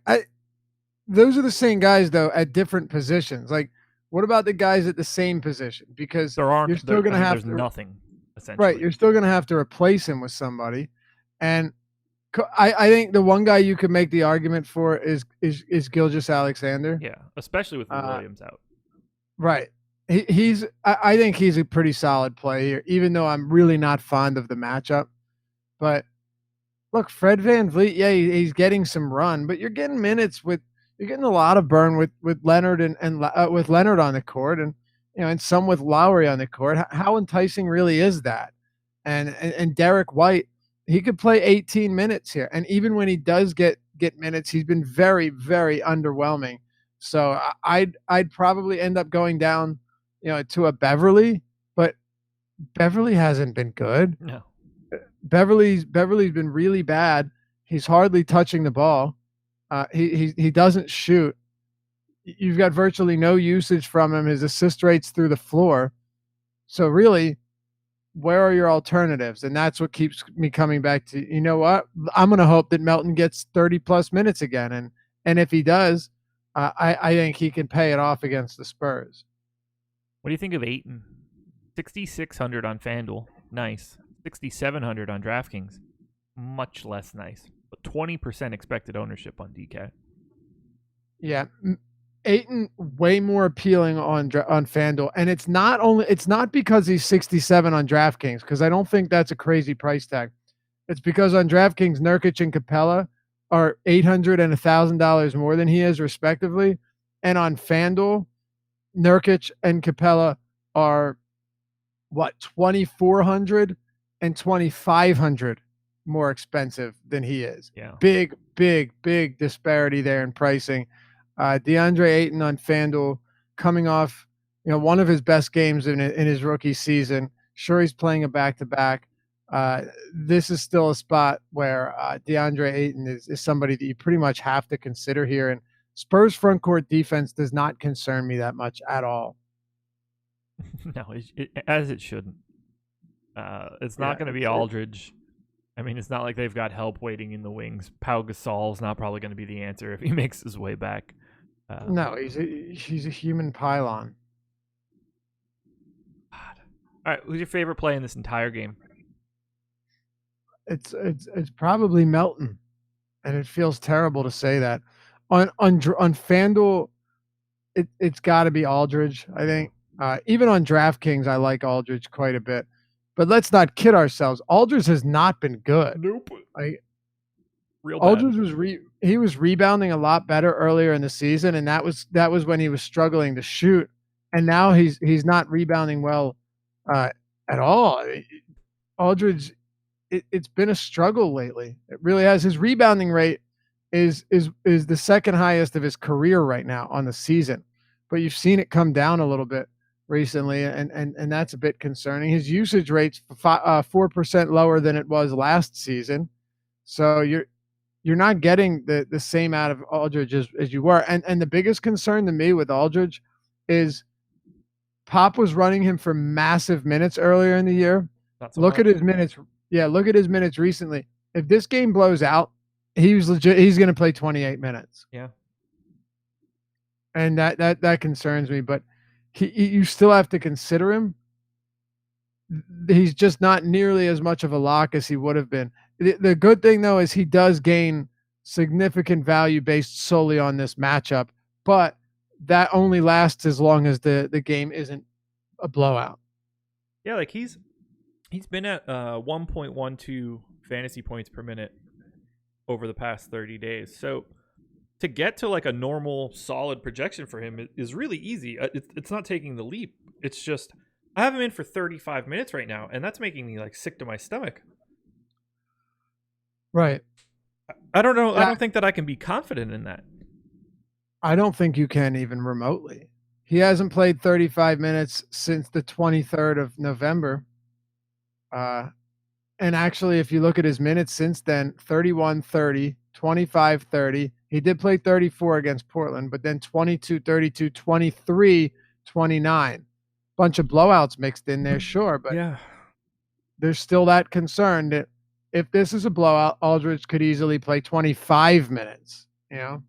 S2: Those are the same guys, though, at different positions. Like, what about the guys at the same position? Because you're still going to have
S1: there's nothing, essentially.
S2: Right. You're still going to have to replace him with somebody. And I think the one guy you could make the argument for is Gilgeous-Alexander.
S1: Yeah, especially with Williams out.
S2: Right. I think he's a pretty solid play here, even though I'm really not fond of the matchup. But look, Fred VanVleet, he's getting some run, but you're getting a lot of burn with Leonard and with Leonard on the court, and and some with Lowry on the court. How enticing really is that? And Derek White, he could play 18 minutes here, and even when he does get minutes, he's been very, very underwhelming. So I'd probably end up going down, to a Beverly, but Beverly hasn't been good.
S1: No.
S2: Beverly's been really bad. He's hardly touching the ball. He doesn't shoot. You've got virtually no usage from him. His assist rate's through the floor. So really, where are your alternatives? And that's what keeps me coming back to, you know what? I'm going to hope that Melton gets 30-plus minutes again. And if he does, I think he can pay it off against the Spurs.
S1: What do you think of Ayton? 6,600 on FanDuel. Nice. 6,700 on DraftKings. Much less nice. But 20% expected ownership on DK.
S2: Yeah. Ayton, way more appealing on FanDuel. And it's not because he's 67 on DraftKings, because I don't think that's a crazy price tag. It's because on DraftKings, Nurkic and Capella are $800 and $1,000 more than he is, respectively. And on FanDuel, Nurkic and Capella are $2,400 and $2,500 more expensive than he is.
S1: Yeah.
S2: Big disparity there in pricing. DeAndre Ayton on FanDuel coming off, one of his best games in his rookie season. Sure, he's playing a back-to-back. This is still a spot where DeAndre Ayton is somebody that you pretty much have to consider here. And Spurs front court defense does not concern me that much at all.
S1: No, as it shouldn't. It's not going to be Aldridge. I mean, it's not like they've got help waiting in the wings. Pau Gasol's not probably going to be the answer if he makes his way back.
S2: No, he's a human pylon.
S1: God. All right, who's your favorite play in this entire game?
S2: It's probably Melton, and it feels terrible to say that. On FanDuel, it's got to be Aldridge, I think. Even on DraftKings, I like Aldridge quite a bit. But let's not kid ourselves. Aldridge has not been good.
S1: Nope. Real bad.
S2: Aldridge was rebounding a lot better earlier in the season, and that was when he was struggling to shoot. And now he's not rebounding well at all. Aldridge, it's been a struggle lately. It really has. His rebounding rate is the second highest of his career right now on the season, but you've seen it come down a little bit recently, and that's a bit concerning. His usage rate's 4% lower than it was last season, so you're not getting the same out of Aldridge as you were. And the biggest concern to me with Aldridge is Pop was running him for massive minutes earlier in the year. Look at his minutes. Yeah, look at his minutes recently. If this game blows out, he's going to play 28 minutes.
S1: Yeah.
S2: And that concerns me, but you still have to consider him. He's just not nearly as much of a lock as he would have been. The good thing, though, is he does gain significant value based solely on this matchup, but that only lasts as long as the game isn't a blowout.
S1: Yeah, like he's been at 1.12 fantasy points per minute over the past 30 days. So to get to like a normal solid projection for him is really easy. It's not taking the leap. It's just I have him in for 35 minutes right now, and that's making me like sick to my stomach.
S2: Right.
S1: I don't know. I don't think that I can be confident in that.
S2: I don't think you can even remotely. He hasn't played 35 minutes since the 23rd of November. And actually, if you look at his minutes since then, 31, 30, 25, 30. He did play 34 against Portland, but then 22, 32, 23, 29. Bunch of blowouts mixed in there, sure, but
S1: yeah,
S2: there's still that concern that if this is a blowout, Aldridge could easily play 25 minutes, you know?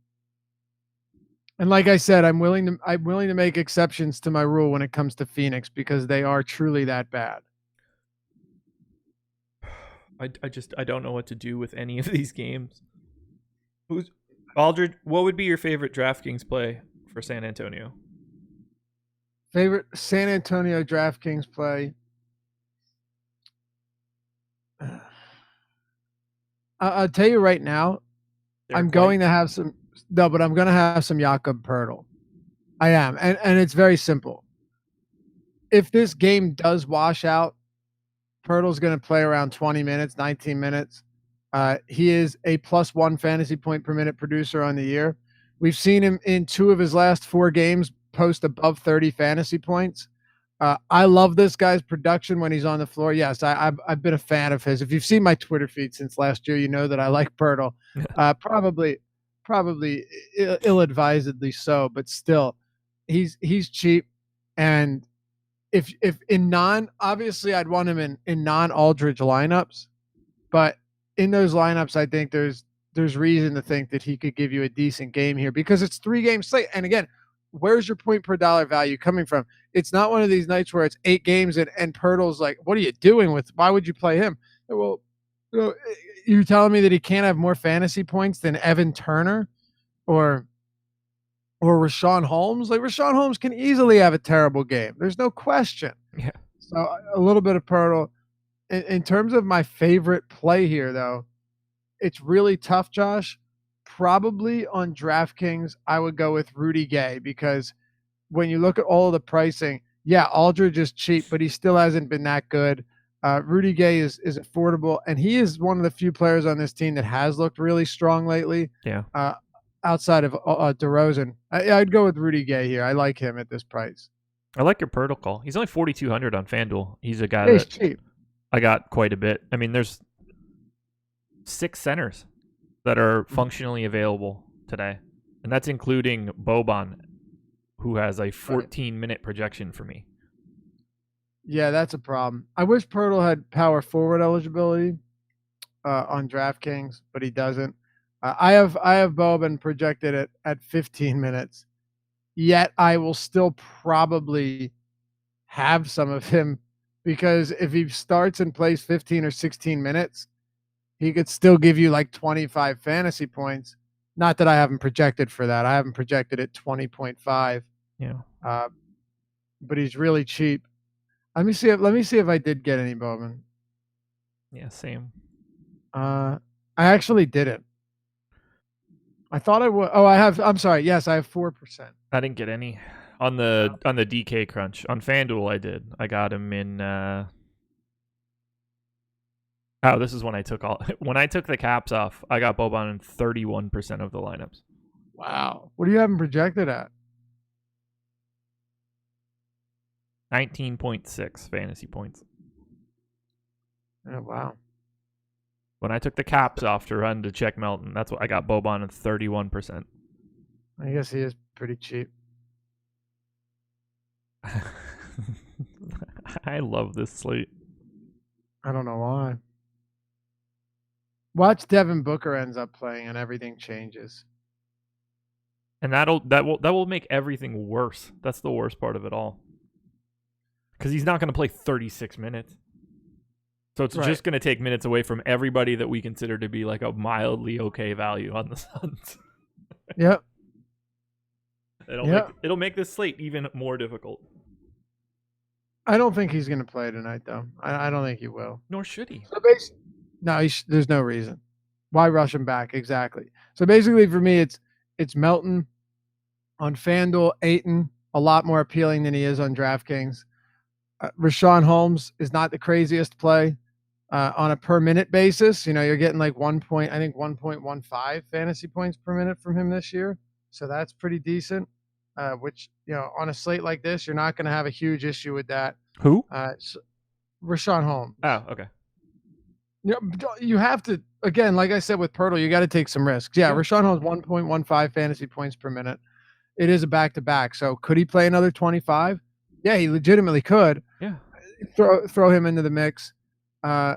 S2: And like I said, I'm willing to make exceptions to my rule when it comes to Phoenix because they are truly that bad.
S1: I don't know what to do with any of these games. Who's Aldridge? What would be your favorite DraftKings play for San Antonio?
S2: Favorite San Antonio DraftKings play? I'll tell you right now, I'm going to have some. No, but I'm going to have some Jakob Poeltl. I am, and it's very simple. If this game does wash out, Poeltl's going to play around 20 minutes, 19 minutes. He is a +1 fantasy point per minute producer on the year. We've seen him in 2 of his last 4 games post above 30 fantasy points. I love this guy's production when he's on the floor. Yes, I've been a fan of his. If you've seen my Twitter feed since last year, you know that I like Poeltl. Probably ill-advisedly so, but still, he's cheap. And if in obviously I'd want him in non-Aldridge lineups, but in those lineups, I think there's reason to think that he could give you a decent game here because it's 3-game slate. And again, where's your point per dollar value coming from? It's not one of these nights where it's 8 games and Poeltl's like, what are you doing why would you play him? Well, you're telling me that he can't have more fantasy points than Evan Turner or Rashawn Holmes? Like Rashawn Holmes can easily have a terrible game. There's no question.
S1: Yeah.
S2: So a little bit of Poeltl. In terms of my favorite play here, though, it's really tough, Josh. Probably on DraftKings, I would go with Rudy Gay because when you look at all of the pricing, yeah, Aldridge is cheap, but he still hasn't been that good. Rudy Gay is affordable, and he is one of the few players on this team that has looked really strong lately.
S1: Yeah.
S2: Outside of DeRozan, I'd go with Rudy Gay here. I like him at this price.
S1: I like your Poeltl call. He's only 4,200 on FanDuel. He's a guy
S2: He's cheap.
S1: I got quite a bit. I mean, there's 6 centers that are functionally available today, and that's including Boban, who has a 14-minute projection for me.
S2: Yeah, that's a problem. I wish Poeltl had power forward eligibility on DraftKings, but he doesn't. I have Boban projected at 15 minutes, yet I will still probably have some of him because if he starts and plays 15 or 16 minutes, he could still give you like 25 fantasy points. Not that I haven't projected for that. I haven't projected at 20.5.
S1: Yeah.
S2: But he's really cheap. Let me see if I did get any Boban.
S1: Yeah, same.
S2: I actually didn't. I thought I would. Oh, I have. I'm sorry. Yes, I have 4%.
S1: I didn't get any on the DK crunch on FanDuel. I did. I got him in. This is when I took the caps off. I got Boban in 31% of the lineups.
S2: Wow. What do you have him projected at?
S1: 19.6 fantasy points.
S2: Oh, wow.
S1: When I took the caps off to run to check Melton, that's what I got Boban at 31%.
S2: I guess he is pretty cheap.
S1: I love this slate.
S2: I don't know why. Watch Devin Booker ends up playing and everything changes.
S1: And that will make everything worse. That's the worst part of it all. Because he's not going to play 36 minutes. So it's just going to take minutes away from everybody that we consider to be like a mildly okay value on the Suns.
S2: Yep.
S1: It'll make this slate even more difficult.
S2: I don't think he's going to play tonight, though. I don't think he will.
S1: Nor should he.
S2: So no, there's no reason. Why rush him back? Exactly. So basically, for me, it's it's Melton on FanDuel, Ayton, a lot more appealing than he is on DraftKings. Rashawn Holmes is not the craziest play on a per minute basis. You're getting like 1.15 fantasy points per minute from him this year. So that's pretty decent, which, on a slate like this, you're not going to have a huge issue with that.
S1: Who?
S2: Rashawn Holmes.
S1: Oh, okay.
S2: You have to, again, like I said with Pirtle, you got to take some risks. Yeah, Rashawn Holmes, 1.15 fantasy points per minute. It is a back-to-back. So could he play another 25? Yeah, he legitimately could.
S1: Yeah.
S2: Throw him into the mix. I'll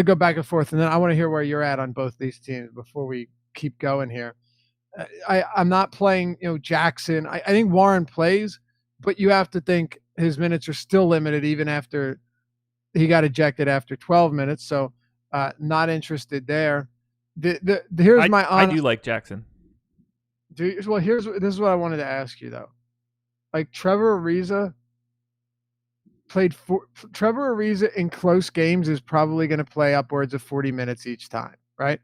S2: go back and forth, and then I want to hear where you're at on both these teams before we keep going here. I'm not playing, Jackson. I think Warren plays, but you have to think his minutes are still limited even after he got ejected after 12 minutes. So not interested there. Here's my honest.
S1: I do like Jackson.
S2: This is what I wanted to ask you though. Like Trevor Ariza Trevor Ariza in close games is probably going to play upwards of 40 minutes each time, right?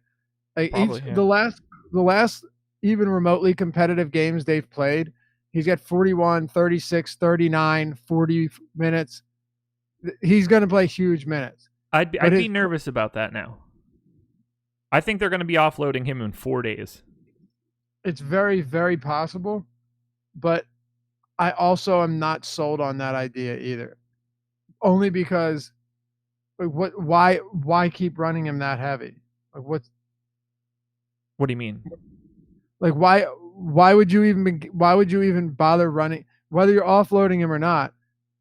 S2: Like the last even remotely competitive games they've played, he's got 41, 36, 39, 40 minutes. He's going to play huge minutes.
S1: I'd be nervous about that now. I think they're going to be offloading him in 4 days.
S2: It's very, very possible, but I also am not sold on that idea either. Only because, why keep running him that heavy? Like what
S1: do you mean?
S2: Like why would you even bother running? Whether you're offloading him or not,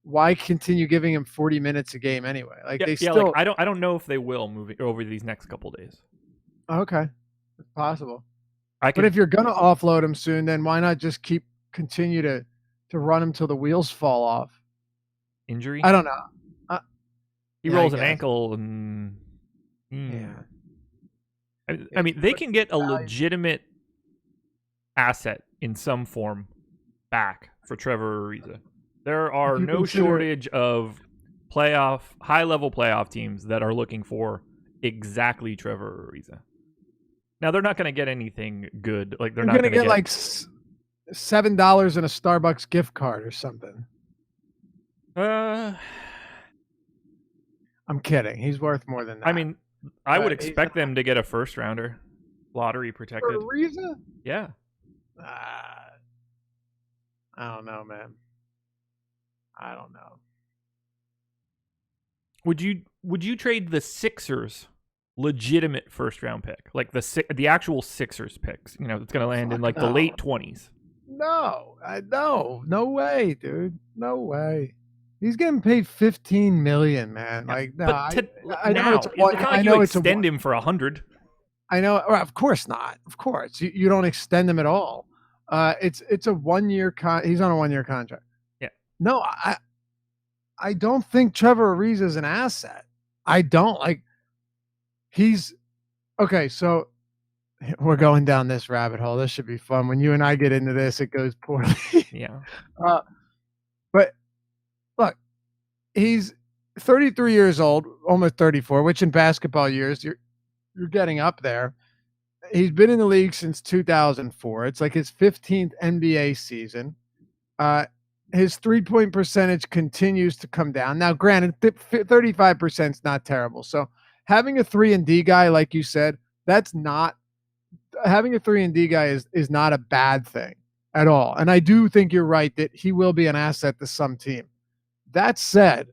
S2: why continue giving him 40 minutes a game anyway? Like
S1: I don't know if they will move over these next couple days.
S2: Okay, it's possible. But if you're gonna offload him soon, then why not just continue to run him till the wheels fall off?
S1: Injury?
S2: I don't know.
S1: He rolls an ankle and
S2: yeah.
S1: I mean, they can get a legitimate asset in some form back for Trevor Ariza. There are no shortage of high-level playoff teams that are looking for exactly Trevor Ariza. Now they're not going to get anything good. Like they're not going to get
S2: like $7 in a Starbucks gift card or something.
S1: I'm
S2: kidding. He's worth more than that.
S1: I mean, I would expect them to get a first rounder, lottery protected.
S2: For Ariza?
S1: Yeah.
S2: I don't know, man. I don't know.
S1: Would you trade the Sixers legitimate first round pick, like the actual Sixers picks? It's going to land in like the late 20s.
S2: No, no way, dude. No way. He's getting paid $15 million, man. Like, no, I know it's
S1: extend him for 100.
S2: I know. Of course not. Of course, you don't extend him at all. It's a 1 year he's on a 1 year contract.
S1: Yeah.
S2: No, I don't think Trevor Ariza is an asset. I don't like. He's okay. So we're going down this rabbit hole. This should be fun. When you and I get into this, it goes poorly.
S1: Yeah.
S2: But look, he's 33 years old, almost 34, which in basketball years, you're getting up there. He's been in the league since 2004. It's like his 15th NBA season. His 3-point percentage continues to come down. Now, granted, 35% is not terrible. So having a 3-and-D guy, like you said, having a 3-and-D guy is not a bad thing at all. And I do think you're right that he will be an asset to some team. That said,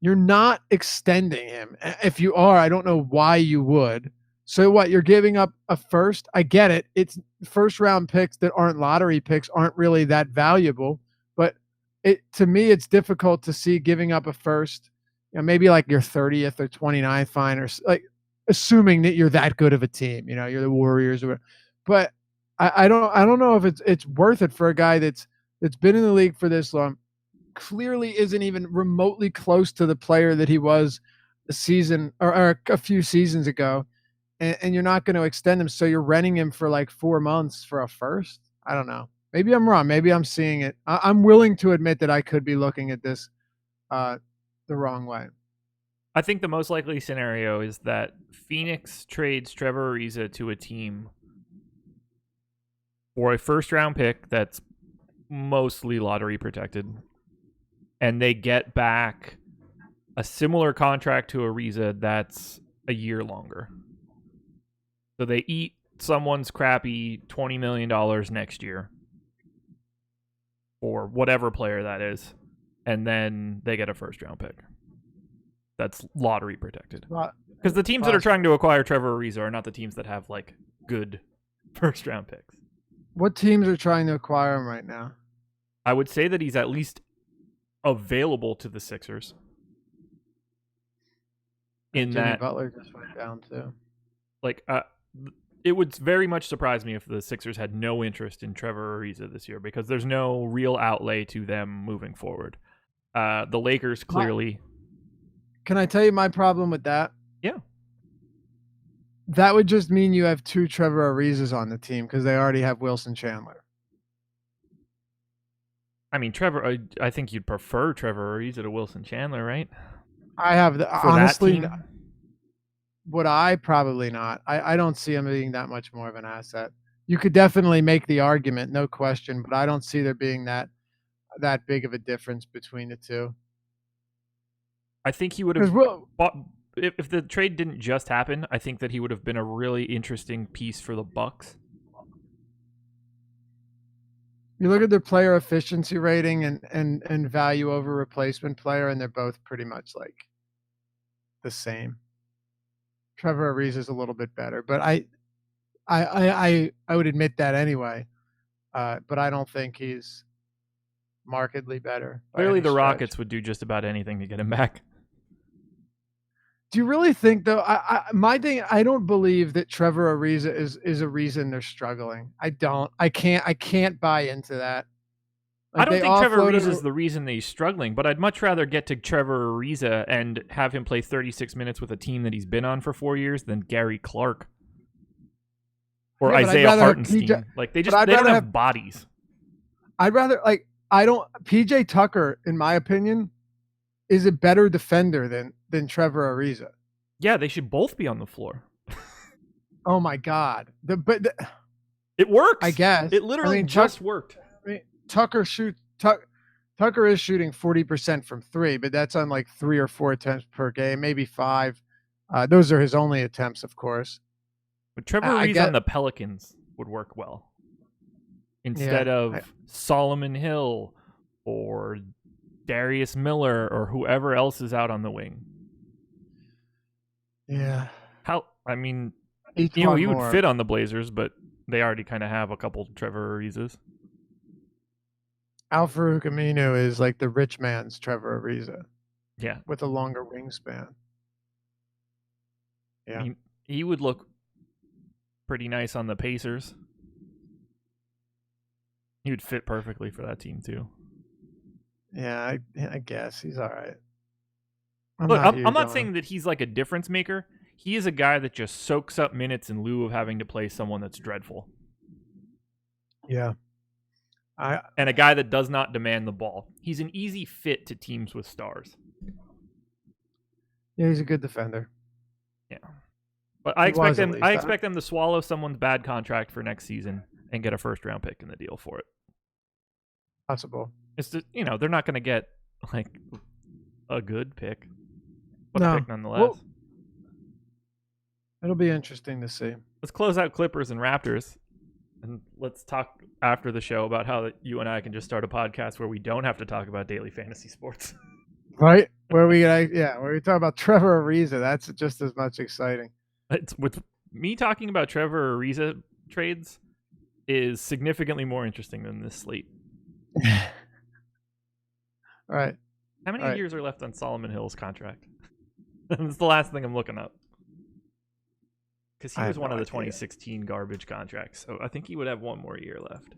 S2: you're not extending him. If you are, I don't know why you would. So what, you're giving up a first? I get it. It's first round picks that aren't lottery picks aren't really that valuable. But to me, it's difficult to see giving up a first, maybe like your 30th or 29th fine, or like assuming that you're that good of a team, you're the Warriors or whatever. But I don't know if it's worth it for a guy that's been in the league for this long, clearly isn't even remotely close to the player that he was a season or a few seasons ago. And you're not going to extend him, so you're renting him for like 4 months for a first? I don't know. Maybe I'm wrong. Maybe I'm seeing it. I'm willing to admit that I could be looking at this the wrong way.
S1: I think the most likely scenario is that Phoenix trades Trevor Ariza to a team for a first-round pick that's mostly lottery protected, and they get back a similar contract to Ariza that's a year longer. So they eat someone's crappy $20 million next year for whatever player that is, and then they get a first-round pick that's lottery protected. Because the teams that are trying to acquire Trevor Ariza are not the teams that have like good first-round picks.
S2: What teams are trying to acquire him right now?
S1: I would say that he's at least available to the Sixers. In
S2: Jimmy
S1: that
S2: Butler just went down too.
S1: Like, it would very much surprise me if the Sixers had no interest in Trevor Ariza this year, because there's no real outlay to them moving forward. The Lakers clearly.
S2: Can I tell you my problem with that?
S1: Yeah.
S2: That would just mean you have 2 Trevor Arizas on the team because they already have Wilson Chandler.
S1: I mean, I think you'd prefer Trevor Ariza to Wilson Chandler, right?
S2: I have honestly. Would I? Probably not. I don't see him being that much more of an asset. You could definitely make the argument, no question, but I don't see there being that big of a difference between the two.
S1: I think he would have bought, if the trade didn't just happen, I think that he would have been a really interesting piece for the Bucks.
S2: You look at their player efficiency rating and value over replacement player, and they're both pretty much like the same. Trevor Ariza is a little bit better, but I would admit that anyway. But I don't think he's markedly better.
S1: Clearly, the Rockets would do just about anything to get him back.
S2: Do you really think, though? My thing, I don't believe that Trevor Ariza is a reason they're struggling. I don't. I can't buy into that.
S1: Like, I don't think Trevor Ariza is the reason that he's struggling, but I'd much rather get to Trevor Ariza and have him play 36 minutes with a team that he's been on for 4 years than Gary Clark or Isaiah Hartenstein. Like, they don't have bodies.
S2: I'd rather, PJ Tucker, in my opinion, is a better defender than Trevor Ariza.
S1: Yeah, they should both be on the floor.
S2: Oh my God!
S1: It works.
S2: I guess
S1: it literally just worked.
S2: Tucker is shooting 40% from 3, but that's on like 3 or 4 attempts per game, maybe 5. Those are his only attempts, of course.
S1: But Trevor Ariza on the Pelicans would work well instead of Solomon Hill or Darius Miller or whoever else is out on the wing.
S2: Yeah.
S1: He would fit on the Blazers, but they already kind of have a couple Trevor Arizas.
S2: Al-Farouq Aminu is like the rich man's Trevor Ariza.
S1: Yeah.
S2: With a longer wingspan. Yeah.
S1: He would look pretty nice on the Pacers. He would fit perfectly for that team, too.
S2: Yeah, I guess. He's all right.
S1: I'm not saying that he's like a difference maker. He is a guy that just soaks up minutes in lieu of having to play someone that's dreadful.
S2: Yeah.
S1: And a guy that does not demand the ball. He's an easy fit to teams with stars.
S2: Yeah, he's a good defender.
S1: Yeah. But I expect them to swallow someone's bad contract for next season and get a first-round pick in the deal for it.
S2: Possible.
S1: It's just, they're not going to get like a good pick. But a pick nonetheless. Well,
S2: it'll be interesting to see.
S1: Let's close out Clippers and Raptors. And let's talk after the show about how you and I can just start a podcast where we don't have to talk about daily fantasy sports.
S2: Right? Where we talk about Trevor Ariza. That's just as much exciting.
S1: It's with me talking about Trevor Ariza trades is significantly more interesting than this slate.
S2: Right.
S1: How many years are left on Solomon Hill's contract? That's the last thing I'm looking up. Because he was one of the 2016 garbage contracts, so I think he would have one more year left.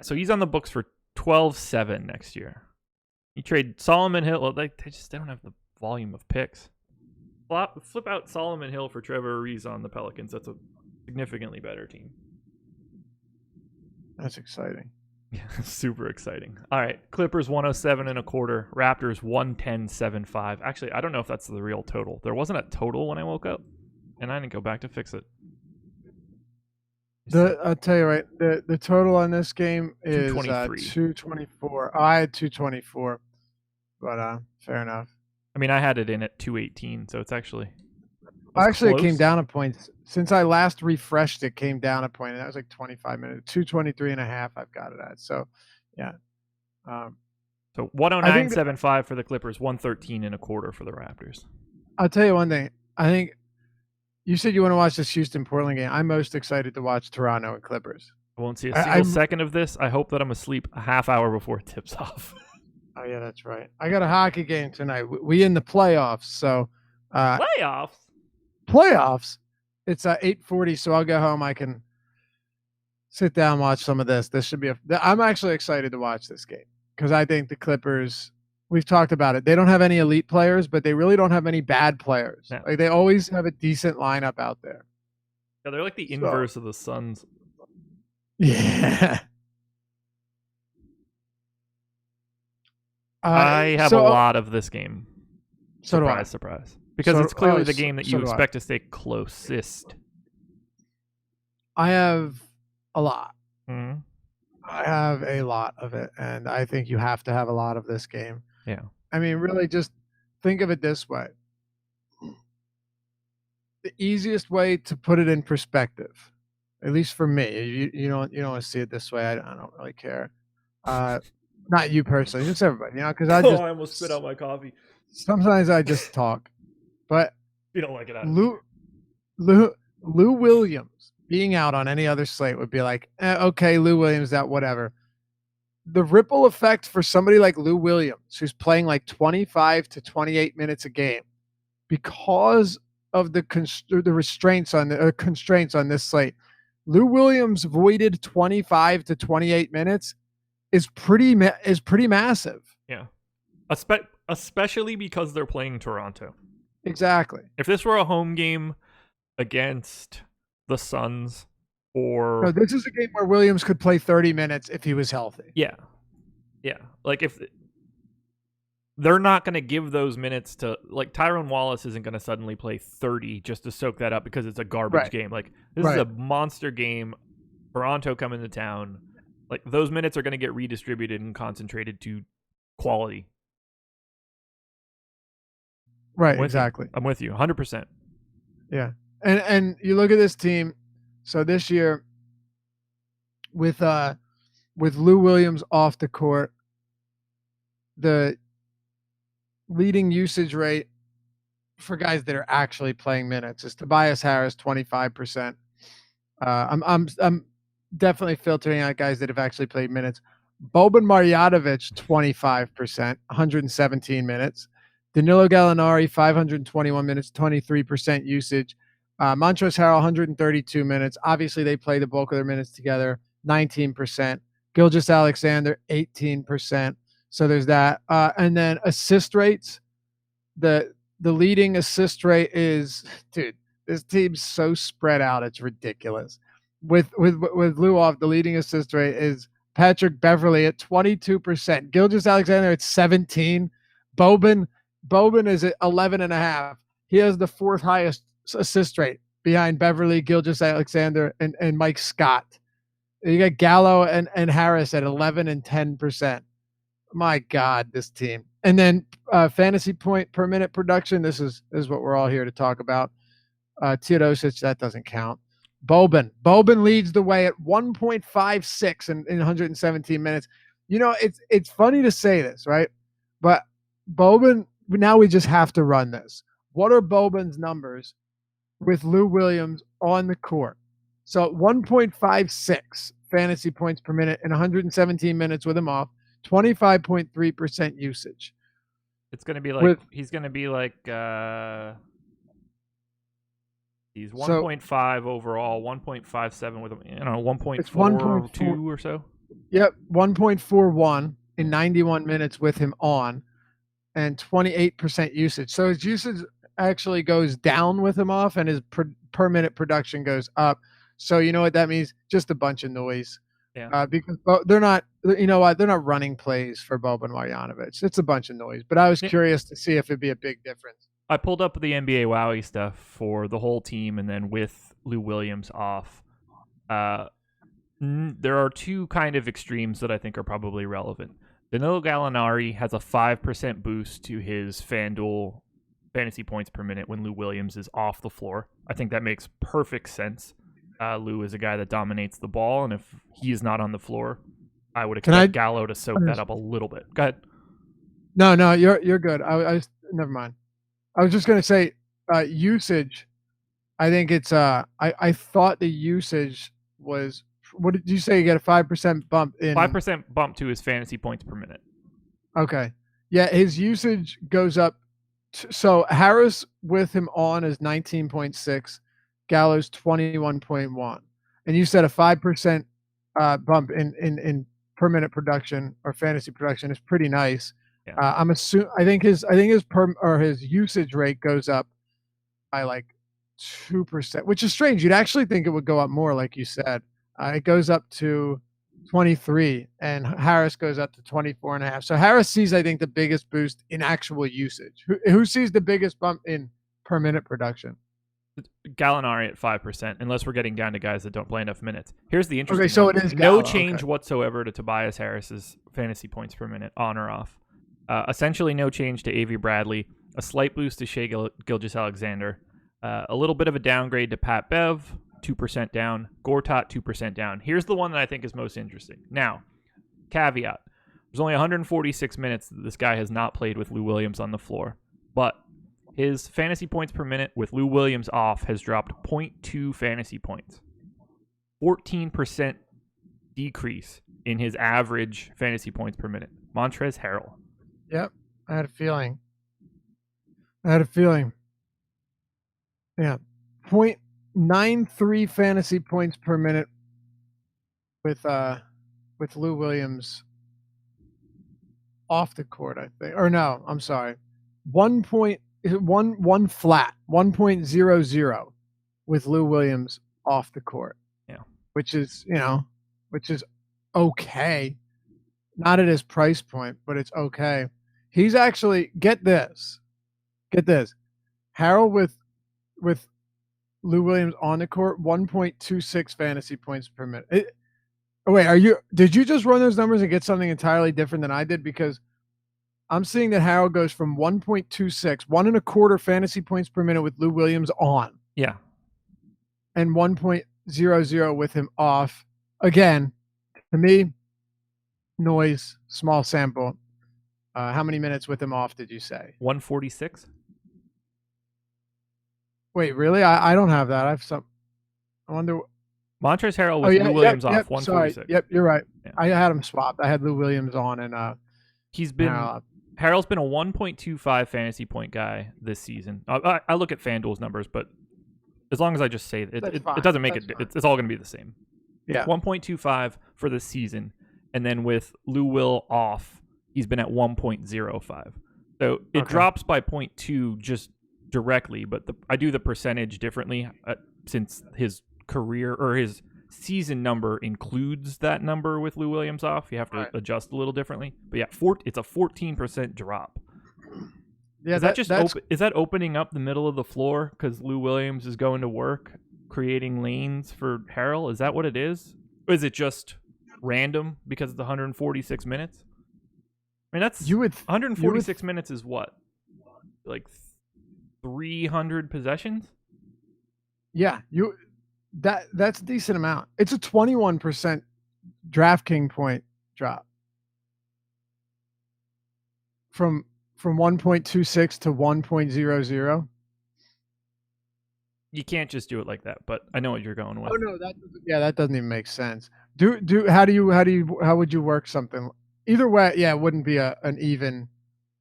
S1: So he's on the books for 12-7 next year. You trade Solomon Hill. Well, they don't have the volume of picks. Flip out Solomon Hill for Trevor Ariza on the Pelicans. That's a significantly better team.
S2: That's exciting.
S1: Yeah, super exciting. All right, Clippers 107.25, Raptors 110.75. Actually, I don't know if that's the real total. There wasn't a total when I woke up, and I didn't go back to fix it.
S2: I'll tell you right. The total on this game is
S1: 224.
S2: I had 224, but fair enough.
S1: I mean, I had it in at 218, so it's actually.
S2: It came down a point since I last refreshed. It came down a point, and that was like 25 minutes. 223 and a half. I've got it at. So, yeah.
S1: So 109.75 for the Clippers, 113 and a quarter for the Raptors.
S2: I'll tell you one thing. I think you said you want to watch this Houston-Portland game. I'm most excited to watch Toronto and Clippers.
S1: I won't see a single second of this. I hope that I'm asleep a half hour before it tips off.
S2: Oh yeah, that's right. I got a hockey game tonight. We in the playoffs, so playoffs. It's 8:40, so I'll go home. I can sit down and watch some of this. This should be I'm actually excited to watch this game because I think the Clippers. We've talked about it. They don't have any elite players, but they really don't have any bad players.
S1: Yeah.
S2: Like they always have a decent lineup out there.
S1: Yeah, they're like the inverse of the Suns.
S2: Yeah.
S1: I have a lot of this game.
S2: Surprise.
S1: Because it's clearly the game that you expect to stay closest.
S2: I have a lot.
S1: Mm-hmm.
S2: I have a lot of it, and I think you have to have a lot of this game.
S1: Yeah.
S2: I mean, really, just think of it this way. The easiest way to put it in perspective, at least for me, you don't want to see it this way. I don't really care. Not you personally, just everybody, because I
S1: almost spit out my coffee.
S2: Sometimes I just talk, but
S1: you don't like it.
S2: Lou Williams being out on any other slate would be like, okay, Lou Williams out, whatever. The ripple effect for somebody like Lou Williams, who's playing like 25 to 28 minutes a game, because of the constraints on this slate, Lou Williams voided 25 to 28 minutes is pretty massive.
S1: Yeah, especially because they're playing Toronto.
S2: Exactly.
S1: If this were a home game against the Suns, no,
S2: this is a game where Williams could play 30 minutes if he was healthy.
S1: Yeah. Like if they're not going to give those minutes to, like, Tyrone Wallace isn't going to suddenly play 30 just to soak that up because it's a garbage game. Like, this is a monster game. Toronto coming to town. Like, those minutes are going to get redistributed and concentrated to quality.
S2: Right, exactly.
S1: I'm with you 100%.
S2: Yeah. And you look at this team. So this year, with Lou Williams off the court, the leading usage rate for guys that are actually playing minutes is Tobias Harris, 25%. I'm definitely filtering out guys that have actually played minutes. Boban Marjanovic, 25%, 117 minutes. Danilo Gallinari, 521 minutes, 23% usage. Montrezl Harrell, 132 minutes. Obviously, they play the bulk of their minutes together, 19%. Gilgeous-Alexander, 18%. So there's that. And then assist rates. The leading assist rate is, dude, this team's so spread out, it's ridiculous. With Lou off, the leading assist rate is Patrick Beverley at 22%. Gilgeous-Alexander at 17. Boban is at 11.5. He has the fourth highest assist rate behind Beverly, Gilgeous-Alexander, and Mike Scott. You got Gallo and Harris at 11 and 10%. My God, this team. And then fantasy point per minute production. This is what we're all here to talk about. Teodosic, that doesn't count. Boban leads the way at 1.56 in 117 minutes. It's funny to say this, right? But Boban, now we just have to run this. What are Boban's numbers with Lou Williams on the court? So 1.56 fantasy points per minute in 117 minutes with him off, 25.3% usage.
S1: It's going to be like he's going to be like he's 1.5 overall, 1.57 with him, 1.42 or so.
S2: Yep, 1.41 in 91 minutes with him on, and 28% usage. So his usage actually goes down with him off, and his per minute production goes up. So you know what that means? Just a bunch of noise.
S1: Yeah.
S2: Because they're not, they're not running plays for Boban Marjanovic. It's a bunch of noise. But I was curious to see if it'd be a big difference.
S1: I pulled up the NBA Wowie stuff for the whole team, and then with Lou Williams off. There are two kind of extremes that I think are probably relevant. Danilo Gallinari has a 5% boost to his FanDuel fantasy points per minute when Lou Williams is off the floor. I think that makes perfect sense. Lou is a guy that dominates the ball, and if he is not on the floor, I would expect Gallo to soak that up a little bit. Go ahead.
S2: No, you're good. I never mind. I was just gonna say usage. I think it's I thought the usage was, what did you say? You get a 5% bump in
S1: 5% bump to his fantasy points per minute.
S2: Okay, yeah, his usage goes up. So Harris with him on is 19.6, Gallo's 21.1, and you said a 5% bump in per minute production or fantasy production is pretty nice. Yeah. I think his usage rate goes up by like 2%, which is strange. You'd actually think it would go up more, like you said. It goes up to 23, and Harris goes up to 24.5. So Harris sees, I think, the biggest boost in actual usage. Who sees the biggest bump in per minute production?
S1: Gallinari at 5%, unless we're getting down to guys that don't play enough minutes. Here's the interesting.
S2: Okay, so
S1: one.
S2: It is Gallo.
S1: No change whatsoever to Tobias Harris's fantasy points per minute, on or off. Essentially no change to Avery Bradley. A slight boost to Shai Gilgeous-Alexander. A little bit of a downgrade to Pat Bev. 2% down. Gortat, 2% down. Here's the one that I think is most interesting. Now, caveat. There's only 146 minutes that this guy has not played with Lou Williams on the floor. But his fantasy points per minute with Lou Williams off has dropped 0.2 fantasy points. 14% decrease in his average fantasy points per minute. Montrezl Harrell.
S2: Yep, I had a feeling. Yeah. 0.93 fantasy points per minute with Lou Williams off the court, I think. Or no, I'm sorry. 1.1 flat, 1.00 with Lou Williams off the court.
S1: Yeah.
S2: Which is okay. Not at his price point, but it's okay. He's actually, get this. Harrell with Lou Williams on the court, 1.26 fantasy points per minute. Did you just run those numbers and get something entirely different than I did? Because I'm seeing that Harrell goes from 1.26, 1.25 fantasy points per minute with Lou Williams on.
S1: Yeah.
S2: And 1.00 with him off. Again, to me, noise, small sample. How many minutes with him off did you say?
S1: 146.
S2: Wait, really? I don't have that. I have some. I wonder.
S1: Montrezl Harrell with Lou Williams off, 146.
S2: Sorry. Yep, you're right. Yeah. I had him swapped. I had Lou Williams on, and
S1: Harrell's been a 1.25 fantasy point guy this season. I look at FanDuel's numbers, but as long as I just say it doesn't make it. It's all going to be the same.
S2: Yeah,
S1: 1.25 for the season, and then with Lou Will off, he's been at 1.05. So it drops by 0.2 just directly, but I do the percentage differently since his career or his season number includes that number with Lou Williams off. You have to adjust a little differently. But yeah, it's a 14% drop. Yeah, is that opening up the middle of the floor because Lou Williams is going to work, creating lanes for Harrell? Is that what it is? Or is it just random because it's 146 minutes? I mean, 146 minutes is what? Like 300 possessions?
S2: Yeah, that's a decent amount. It's a 21% DraftKings point drop from 1.26 to 1.00.
S1: You can't just do it like that, but I know what you're going with.
S2: Oh no, that doesn't even make sense. How would you work something? Either way, yeah, it wouldn't be an even.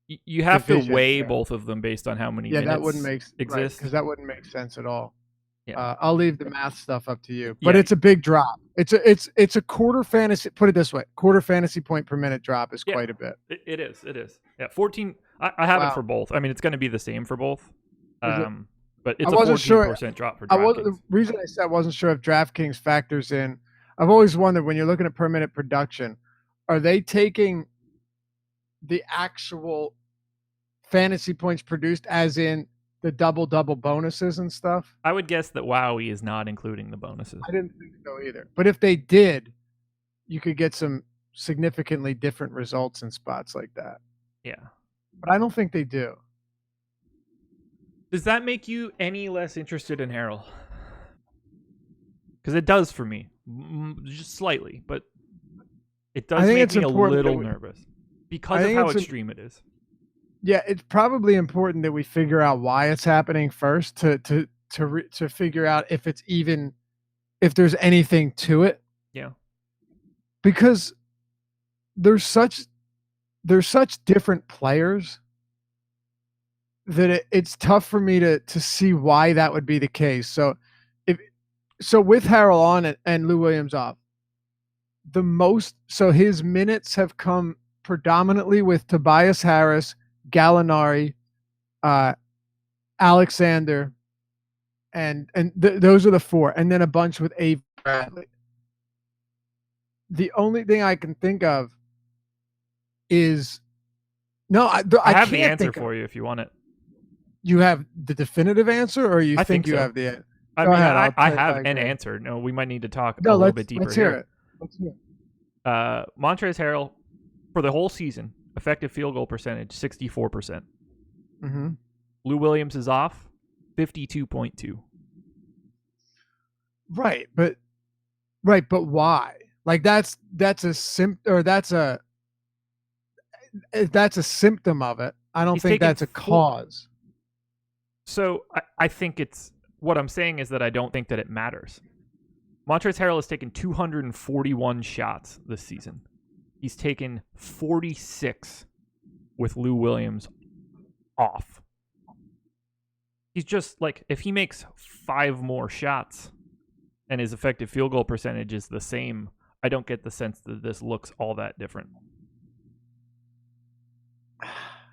S1: You have to weigh both of them based on how many minutes
S2: that wouldn't make
S1: exist,
S2: because that wouldn't make sense at all.
S1: Yeah.
S2: I'll leave the math stuff up to you, but it's a big drop. It's a quarter fantasy. Put it this way: quarter fantasy point per minute drop is quite a bit.
S1: It is. Yeah, 14. I have it for both. I mean, it's going to be the same for both. But it's a 14% drop for DraftKings.
S2: The reason I said I wasn't sure if DraftKings factors in. I've always wondered when you're looking at per minute production, are they taking the actual fantasy points produced, as in the double bonuses and stuff.
S1: I would guess that Wowie is not including the bonuses.
S2: I didn't think so either. But if they did, you could get some significantly different results in spots like that.
S1: Yeah.
S2: But I don't think they do.
S1: Does that make you any less interested in Harrell? Because it does for me. Just slightly, but it does make me a little nervous because of how extreme it is.
S2: Yeah, it's probably important that we figure out why it's happening first to figure out if there's anything to it.
S1: Yeah.
S2: Because there's such different players that it's tough for me to see why that would be the case. So with Harrell on and Lou Williams off, his minutes have come predominantly with Tobias Harris, Gallinari, Alexander, and those are the four, and then a bunch with Avery Bradley. The only thing I can think of is I
S1: have the answer for you if you want it.
S2: You have the definitive anster, or you think you have the answer?
S1: I have an answer. No, we might need to talk a little bit deeper.
S2: Let's hear it.
S1: Montrezl Harrell, for the whole season, effective field goal percentage, 64%.
S2: Mm-hmm.
S1: Lou Williams is off, 52.2.
S2: Right, but why? Like that's a symptom of it. I don't think that's a cause.
S1: So I think what I'm saying is that I don't think that it matters. Montrezl Harrell has taken 241 shots this season. He's taken 46 with Lou Williams off. He's just like, if he makes 5 more shots and his effective field goal percentage is the same, I don't get the sense that this looks all that different.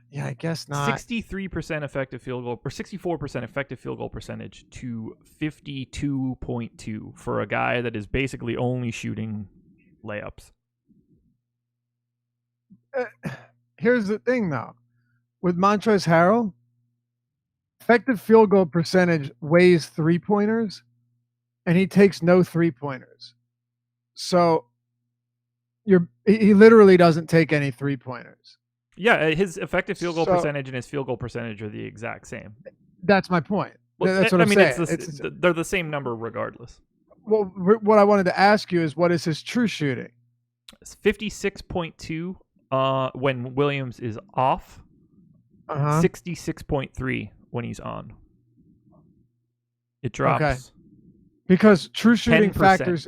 S2: Yeah, I guess not.
S1: 63% effective field goal, or 64% effective field goal percentage to 52.2 for a guy that is basically only shooting layups.
S2: Here's the thing, though. With Montrezl Harrell, effective field goal percentage weighs 3-pointers, and he takes no 3-pointers. So he literally doesn't take any 3-pointers.
S1: Yeah, his effective field goal percentage and his field goal percentage are the exact same.
S2: That's my point. Well, that's what I'm saying.
S1: They're the same number regardless.
S2: Well, what I wanted to ask you is, what is his true shooting?
S1: It's 56.2 when Williams is off. 66.3 when he's on. It drops. Okay.
S2: Because true shooting factors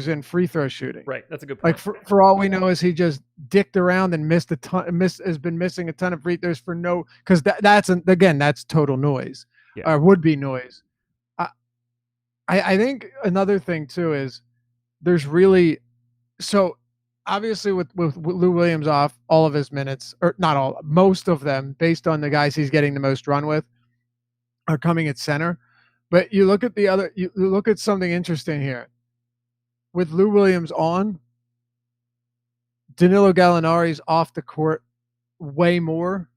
S2: in free throw shooting.
S1: Right, that's a good point.
S2: Like for all we know, is he just dicked around and has been missing a ton of free throws for no, because that's total noise.
S1: Yeah.
S2: Or would be noise. I think another thing too is there's really, so obviously with Lou Williams off, all of his minutes, or not all, most of them, based on the guys he's getting the most run with, are coming at center. But you look at something interesting here. With Lou Williams on, Danilo Gallinari's off the court way more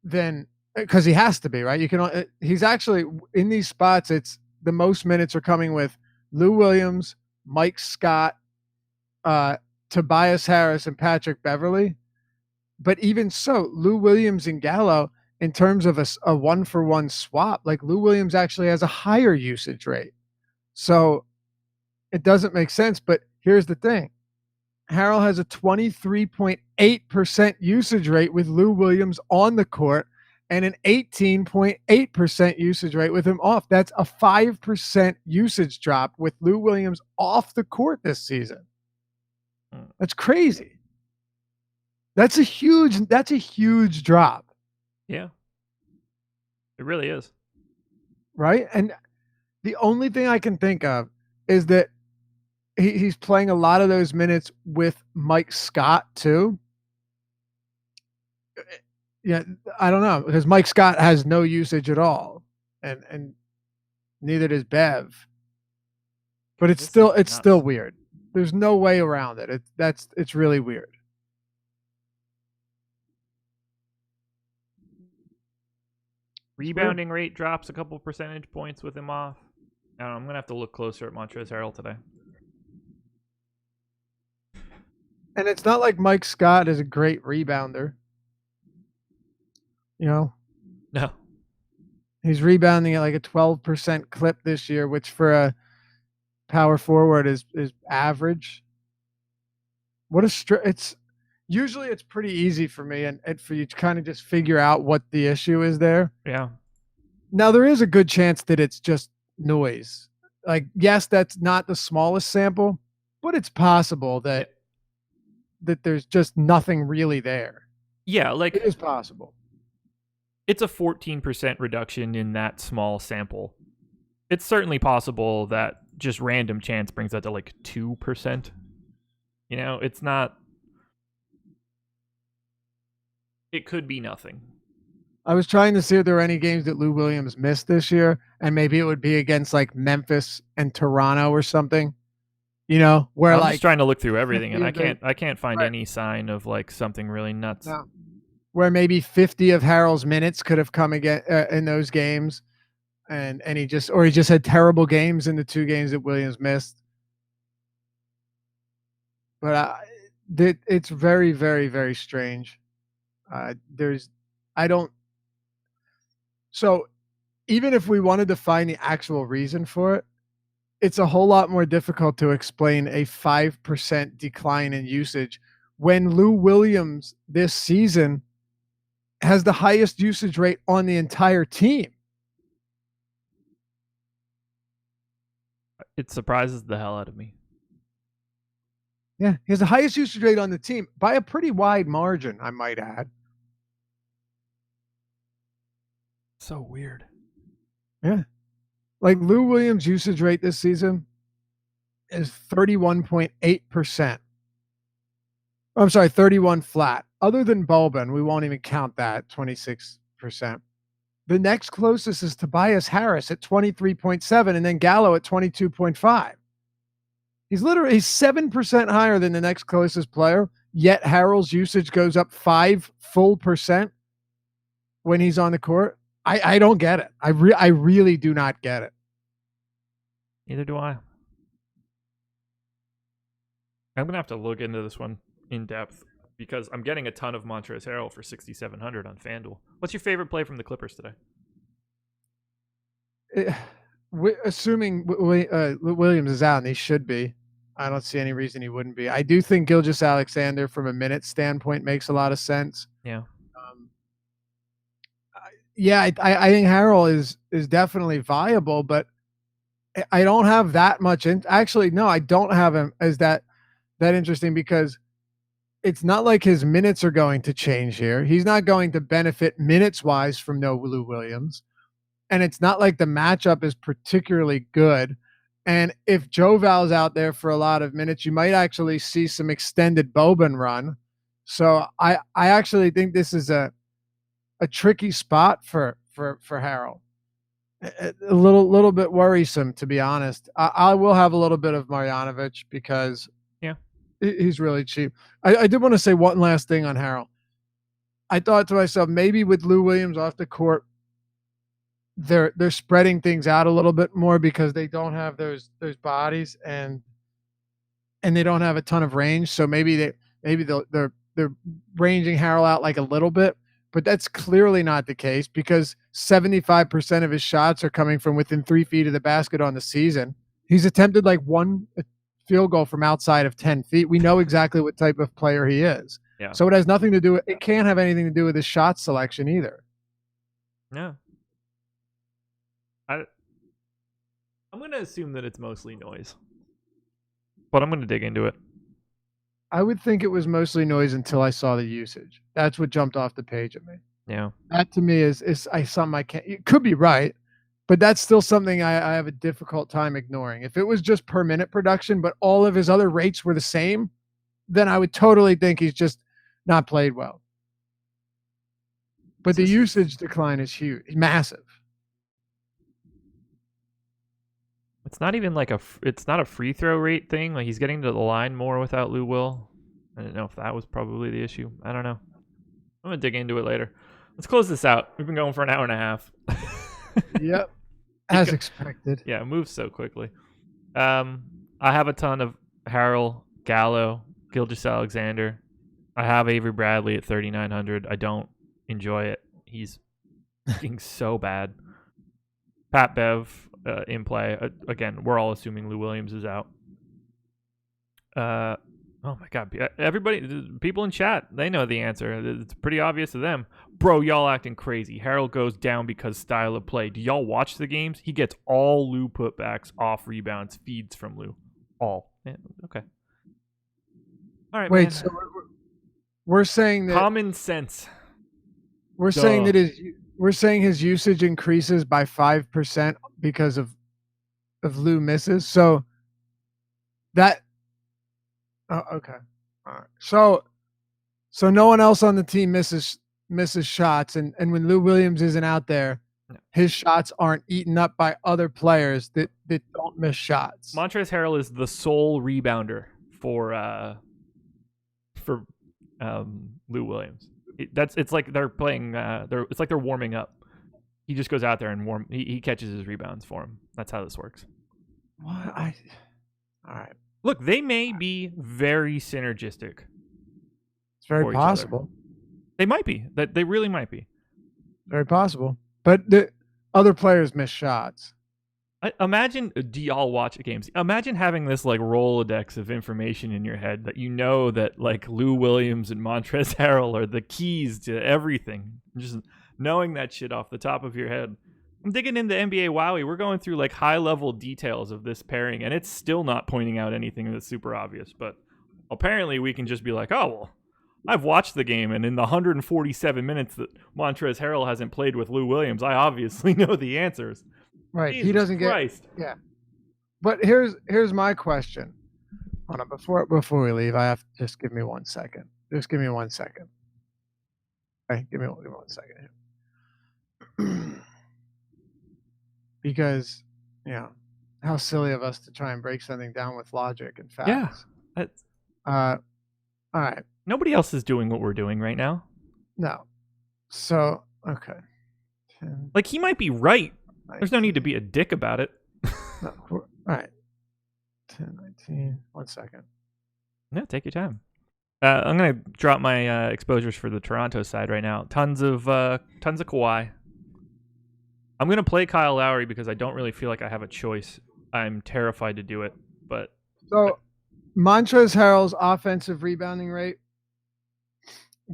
S2: than, because he has to be, right? He's actually in these spots. It's the most minutes are coming with Lou Williams, Mike Scott, Tobias Harris, and Patrick Beverley. But even so, Lou Williams and Gallo, in terms of a 1-for-1 swap, like Lou Williams actually has a higher usage rate. So it doesn't make sense. But here's the thing. Harrell has a 23.8% usage rate with Lou Williams on the court and an 18.8% usage rate with him off. That's a 5% usage drop with Lou Williams off the court this season. That's crazy. That's a huge drop.
S1: Yeah, it really is.
S2: Right? And the only thing I can think of is that he's playing a lot of those minutes with Mike Scott too. Yeah, I don't know, because Mike Scott has no usage at all, and neither does Bev. But it's still weird. There's no way around it. It's really weird.
S1: Rebounding rate drops a couple percentage points with him off. I don't know, I'm going to have to look closer at Montrezl Harrell today.
S2: And it's not like Mike Scott is a great rebounder. You know?
S1: No.
S2: He's rebounding at like a 12% clip this year, which for a power forward is average. It's usually it's pretty easy for me and for you to kind of just figure out what the issue is there.
S1: Yeah.
S2: Now there is a good chance that it's just noise. Like, yes, that's not the smallest sample, but it's possible that there's just nothing really there.
S1: Yeah, like
S2: it is possible.
S1: It's a 14% reduction in that small sample. It's certainly possible that just random chance brings that to like 2%. You know, it's not. It could be nothing.
S2: I was trying to see if there were any games that Lou Williams missed this year, and maybe it would be against like Memphis and Toronto or something. You know, where
S1: I'm
S2: like
S1: just trying to look through everything, and I can't find any sign of like something really nuts.
S2: No. Where maybe 50 of Harrell's minutes could have come again in those games, and he just had terrible games in the 2 games that Williams missed. But it's very, very, very strange. So even if we wanted to find the actual reason for it, it's a whole lot more difficult to explain a 5% decline in usage when Lou Williams this season has the highest usage rate on the entire team.
S1: It surprises the hell out of me.
S2: Yeah, he has the highest usage rate on the team by a pretty wide margin, I might add.
S1: So weird.
S2: Yeah. Like Lou Williams' usage rate this season is 31.8%. I'm sorry, 31 flat. Other than Boban, we won't even count that, 26%. The next closest is Tobias Harris at 23.7 and then Gallo at 22.5. He's 7% higher than the next closest player, yet Harrell's usage goes up 5 full percent when he's on the court. I don't get it. I really do not get it.
S1: Neither do I. I'm going to have to look into this one in depth because I'm getting a ton of Montrezl Harrell for 6,700 on FanDuel. What's your favorite play from the Clippers today?
S2: Assuming Williams is out, and he should be, I don't see any reason he wouldn't be. I do think Gilgeous-Alexander, from a minute standpoint, makes a lot of sense.
S1: Yeah.
S2: I think Harrell is definitely viable, but I don't have that much. Actually, no, I don't have him as that interesting because it's not like his minutes are going to change here. He's not going to benefit minutes-wise from no Lou Williams. And it's not like the matchup is particularly good. And if Joval's out there for a lot of minutes, you might actually see some extended Boban run. So I actually think this is a tricky spot for Harrell. A little bit worrisome, to be honest. I will have a little bit of Marjanovic because he's really cheap. I did want to say one last thing on Harrell. I thought to myself, maybe with Lou Williams off the court, they're spreading things out a little bit more because they don't have those bodies and they don't have a ton of range. So maybe they're ranging Harrell out like a little bit, but that's clearly not the case because 75% of his shots are coming from within 3 feet of the basket on the season. He's attempted like 1 field goal from outside of 10 feet. We know exactly what type of player he is.
S1: Yeah.
S2: So it has nothing to do with, it can't have anything to do with his shot selection either.
S1: No. I'm going to assume that it's mostly noise, but I'm going to dig into it.
S2: I would think it was mostly noise until I saw the usage. That's what jumped off the page at me.
S1: Yeah.
S2: That to me is something I can't, it could be right, but that's still something I have a difficult time ignoring. If it was just per minute production, but all of his other rates were the same, then I would totally think he's just not played well. But the usage decline is huge, massive.
S1: It's not even like it's not a free throw rate thing. Like he's getting to the line more without Lou Will. I don't know if that was probably the issue. I don't know. I'm going to dig into it later. Let's close this out. We've been going for an hour and a half.
S2: Yep. As expected.
S1: Yeah, it moves so quickly. I have a ton of Harrell, Gallo, Gilgeous-Alexander. I have Avery Bradley at 3,900. I don't enjoy it. He's being so bad. Pat Bev in play. Again, we're all assuming Lou Williams is out. Oh my God. Everybody, people in chat, they know the answer. It's pretty obvious to them. Bro, y'all acting crazy. Harrell goes down because style of play. Do y'all watch the games? He gets all Lou putbacks, off rebounds, feeds from Lou. All. Yeah, okay. All right,
S2: Wait,
S1: man.
S2: so we're saying that
S1: common sense.
S2: We're saying that his usage increases by 5% because of Lou misses. So that okay. All right. So no one else on the team misses shots, and when Lou Williams isn't out there, his shots aren't eaten up by other players that don't miss shots.
S1: Montrezl Harrell is the sole rebounder for Lou Williams. It's like they're playing. It's like they're warming up. He just goes out there and he catches his rebounds for him. That's how this works.
S2: What? All right.
S1: Look, they may be very synergistic.
S2: It's very possible.
S1: They might be. That they really might be.
S2: Very possible. But the other players miss shots.
S1: Imagine, do y'all watch games? Imagine having this like Rolodex of information in your head that you know that like Lou Williams and Montrezl Harrell are the keys to everything. Just knowing that shit off the top of your head. I'm digging into NBA Wowie. We're going through like high level details of this pairing, and it's still not pointing out anything that's super obvious. But apparently, we can just be like, oh well, I've watched the game, and in the 147 minutes that Montrezl Harrell hasn't played with Lou Williams, I obviously know the answers.
S2: Right,
S1: Jesus
S2: he doesn't
S1: Christ.
S2: get. Yeah, but here's my question. Hold on, before we leave, I have to just give me 1 second. Just give me 1 second. Okay, give me 1 second here. Because, how silly of us to try and break something down with logic and facts.
S1: Yeah.
S2: All right.
S1: Nobody else is doing what we're doing right now.
S2: No. So, okay. 10,
S1: like, he might be right.
S2: 19,
S1: There's no need to be a dick about it.
S2: No, all right. 10, 19. 1 second.
S1: No, take your time. I'm going to drop my exposures for the Toronto side right now. Tons of Kawhi. I'm going to play Kyle Lowry because I don't really feel like I have a choice. I'm terrified to do it, but...
S2: So, Montrezl Harrell's offensive rebounding rate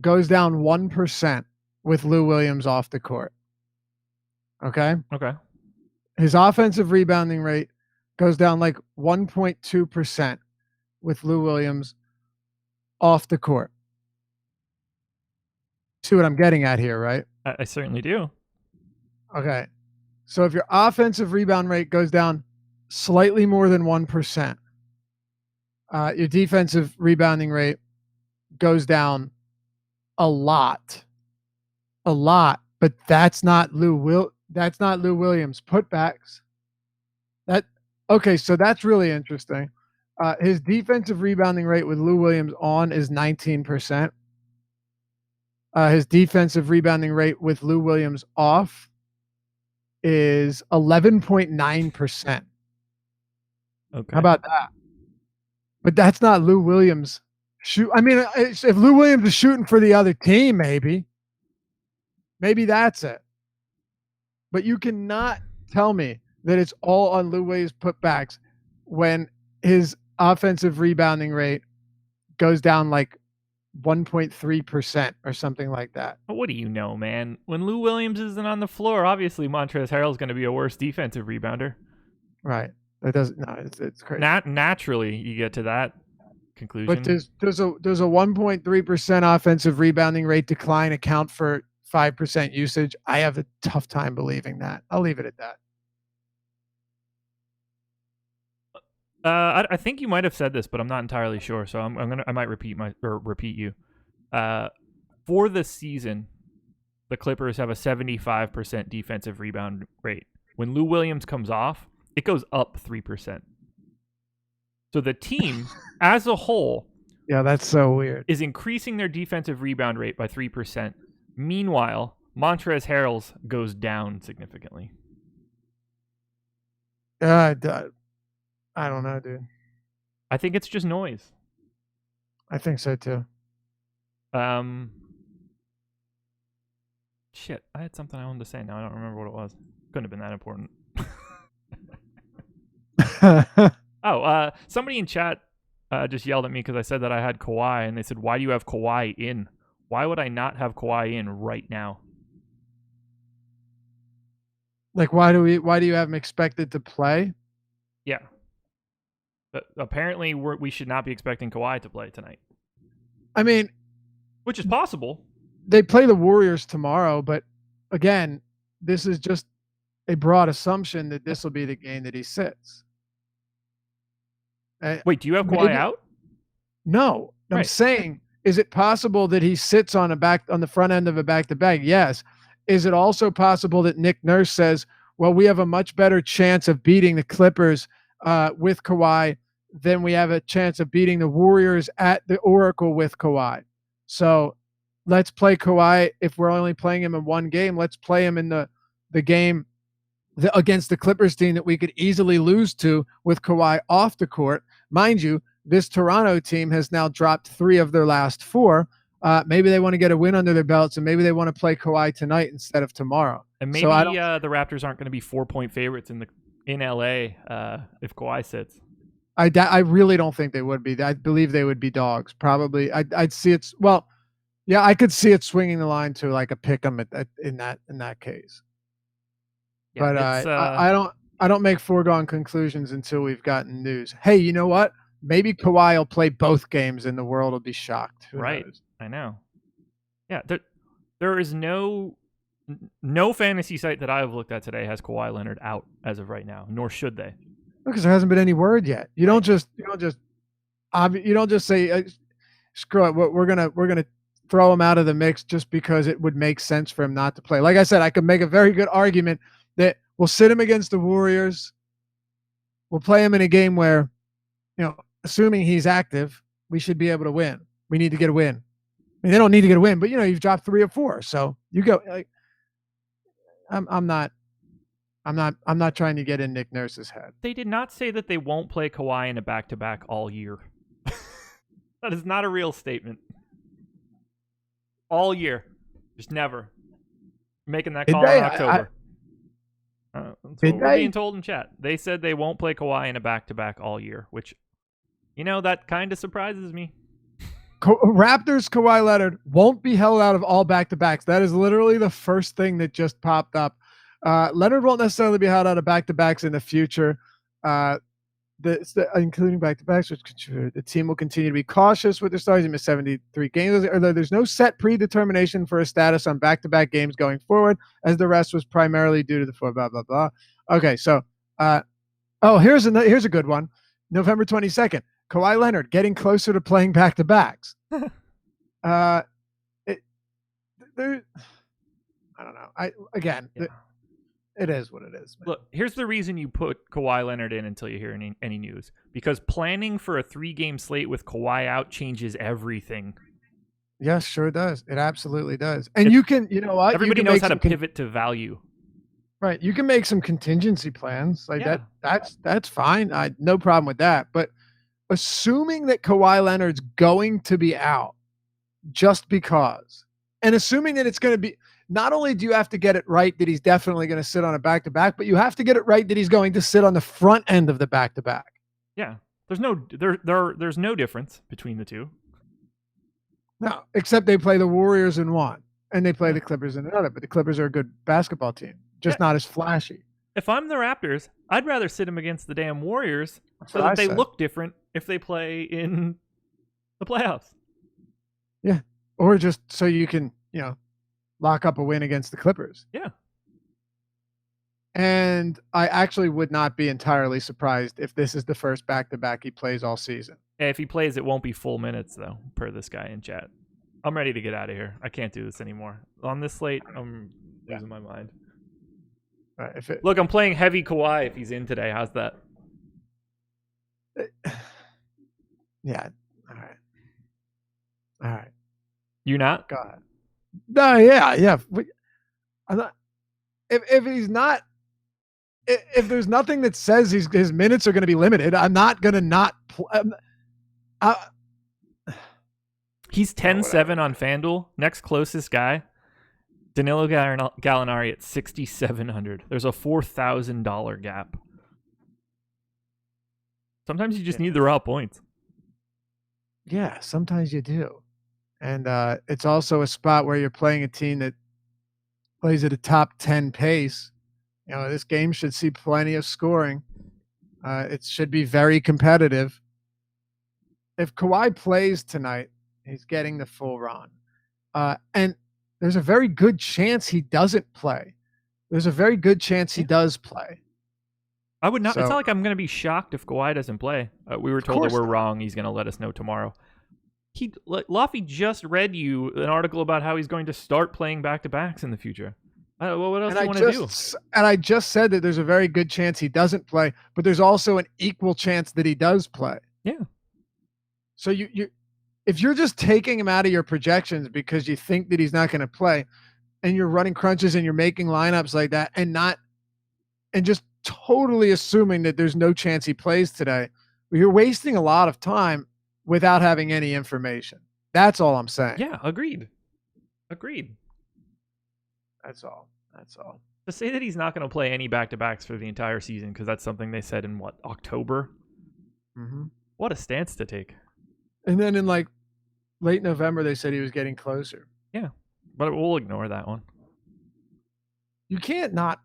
S2: goes down 1% with Lou Williams off the court. Okay?
S1: Okay.
S2: His offensive rebounding rate goes down like 1.2% with Lou Williams off the court. See what I'm getting at here, right?
S1: I certainly do.
S2: Okay. So if your offensive rebound rate goes down slightly more than 1%, your defensive rebounding rate goes down a lot. But that's not Lou Williams putbacks. So that's really interesting. His defensive rebounding rate with Lou Williams on is 19%. His defensive rebounding rate with Lou Williams off is 11.9%.
S1: Okay.
S2: How about that? But that's not Lou Williams shoot. I mean, if Lou Williams is shooting for the other team, maybe that's it. But you cannot tell me that it's all on Lou Williams putbacks when his offensive rebounding rate goes down like 1.3% or something like that.
S1: What do you know, man? When Lou Williams isn't on the floor, obviously Montrezl Harrell is going to be a worse defensive rebounder.
S2: Right. That doesn't. No, it's crazy.
S1: Naturally, you get to that conclusion.
S2: But does a 1.3% offensive rebounding rate decline account for 5% usage? I have a tough time believing that. I'll leave it at that.
S1: I think you might have said this, but I'm not entirely sure. So I might repeat you. For the season, the Clippers have a 75% defensive rebound rate. When Lou Williams comes off, it goes up 3%. So the team as a whole,
S2: yeah, that's so weird,
S1: is increasing their defensive rebound rate by 3%. Meanwhile, Montrezl Harrell's goes down significantly.
S2: I don't know, dude.
S1: I think it's just noise.
S2: I think so too.
S1: Shit, I had something I wanted to say. Now I don't remember what it was. Couldn't have been that important. Somebody in chat just yelled at me because I said that I had Kawhi, and they said, "Why do you have Kawhi in? Why would I not have Kawhi in right now?"
S2: Like, why do you have him expected to play?
S1: Yeah, but apparently we should not be expecting Kawhi to play tonight.
S2: I mean,
S1: which is possible.
S2: They play the Warriors tomorrow, but again, this is just a broad assumption that this will be the game that he sits.
S1: Wait, do you have Kawhi out?
S2: No, I'm saying, is it possible that he sits on the front end of a back-to-back? Yes. Is it also possible that Nick Nurse says, well, we have a much better chance of beating the Clippers with Kawhi than we have a chance of beating the Warriors at the Oracle with Kawhi. So let's play Kawhi. If we're only playing him in one game, let's play him in the game against the Clippers team that we could easily lose to with Kawhi off the court. Mind you, this Toronto team has now dropped 3 of their last 4. Maybe they want to get a win under their belts, and maybe they want to play Kawhi tonight instead of tomorrow.
S1: And maybe the Raptors aren't going to be 4-point favorites in LA if Kawhi sits.
S2: I really don't think they would be. I believe they would be dogs. Probably. I'd see it. Well, yeah, I could see it swinging the line to like a pick 'em in that case. Yeah, but I don't make foregone conclusions until we've gotten news. Hey, you know what? Maybe Kawhi will play both games and the world will be shocked. Who knows?
S1: I know. Yeah, there is no fantasy site that I've looked at today has Kawhi Leonard out as of right now, nor should they.
S2: Because there hasn't been any word yet. You don't just say screw it. We're gonna throw him out of the mix just because it would make sense for him not to play. Like I said, I could make a very good argument that we'll sit him against the Warriors. We'll play him in a game where, assuming he's active, we should be able to win. We need to get a win. I mean, they don't need to get a win, but you've dropped 3 or 4, so you go. Like, I'm not trying to get in Nick Nurse's head.
S1: They did not say that they won't play Kawhi in a back-to-back all year. That is not a real statement. All year, just never making that call in October. That's what we're being told in chat. They said they won't play Kawhi in a back-to-back all year, which, that kind of surprises me.
S2: Raptors Kawhi Leonard won't be held out of all back-to-backs. That is literally the first thing that just popped up. Leonard won't necessarily be held out of back-to-backs in the future, including back-to-backs, which the team will continue to be cautious with their stars. He missed 73 games. Although there's no set predetermination for a status on back-to-back games going forward, as the rest was primarily due to the blah, blah, blah. Okay, so here's a good one. November 22nd. Kawhi Leonard getting closer to playing back-to-backs. I don't know. It is what it is, man.
S1: Look, here's the reason you put Kawhi Leonard in until you hear any news. Because planning for a 3-game slate with Kawhi out changes everything.
S2: Yes, sure does. It absolutely does. And what?
S1: Everybody knows how to pivot to value.
S2: Right. You can make some contingency plans like that. That's fine. No problem with that. But assuming that Kawhi Leonard's going to be out just because, and assuming that it's going to be, not only do you have to get it right that he's definitely going to sit on a back-to-back, but you have to get it right that he's going to sit on the front end of the back-to-back.
S1: Yeah. There's no difference between the two.
S2: No, except they play the Warriors in one and they play the Clippers in another, but the Clippers are a good basketball team, just not as flashy.
S1: If I'm the Raptors, I'd rather sit him against the damn Warriors so that they look different if they play in the playoffs.
S2: Yeah. Or just so you can, lock up a win against the Clippers.
S1: Yeah.
S2: And I actually would not be entirely surprised if this is the first back-to-back he plays all season.
S1: Yeah, if he plays, it won't be full minutes, though, per this guy in chat. I'm ready to get out of here. I can't do this anymore. On this slate, I'm losing my mind. Look, I'm playing heavy Kawhi if he's in today. How's that?
S2: Yeah. All right.
S1: You not?
S2: God. No, yeah. I'm not, if he's not, if there's nothing that says his minutes are going to be limited, I'm not going to not play.
S1: He's 10-7 on FanDuel. Next closest guy, Danilo Gallinari at 6,700. There's a $4,000 gap. Sometimes you just need the raw points.
S2: Yeah, sometimes you do. And it's also a spot where you're playing a team that plays at a top 10 pace. You know, this game should see plenty of scoring. It should be very competitive. If Kawhi plays tonight, he's getting the full run. And there's a very good chance he doesn't play. There's a very good chance he does play.
S1: I would not. So, it's not like I'm going to be shocked if Kawhi doesn't play. We were told that we're wrong. He's going to let us know tomorrow. Laffy just read you an article about how he's going to start playing back-to-backs in the future. Well, what else do you want to do?
S2: And I just said that there's a very good chance he doesn't play, but there's also an equal chance that he does play.
S1: Yeah.
S2: So if you're just taking him out of your projections because you think that he's not going to play, and you're running crunches and you're making lineups like that, and just totally assuming that there's no chance he plays today, you're wasting a lot of time without having any information. That's all I'm saying.
S1: Yeah, agreed.
S2: That's all.
S1: To say that he's not going to play any back-to-backs for the entire season, because that's something they said in, October?
S2: Mm-hmm.
S1: What a stance to take.
S2: And then in, late November, they said he was getting closer.
S1: Yeah, but we'll ignore that one.
S2: You can't not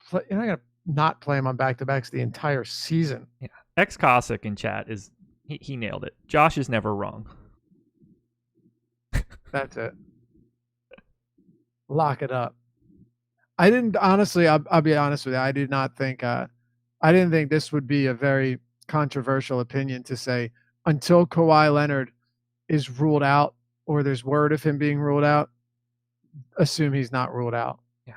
S2: play. You're not going to not play him on back-to-backs the entire season.
S1: Yeah. X Cossack in chat is... He nailed it. Josh is never wrong.
S2: That's it. Lock it up. I didn't honestly. I'll be honest with you. I did not think. I didn't think this would be a very controversial opinion to say until Kawhi Leonard is ruled out or there's word of him being ruled out. Assume he's not ruled out.
S1: Yeah.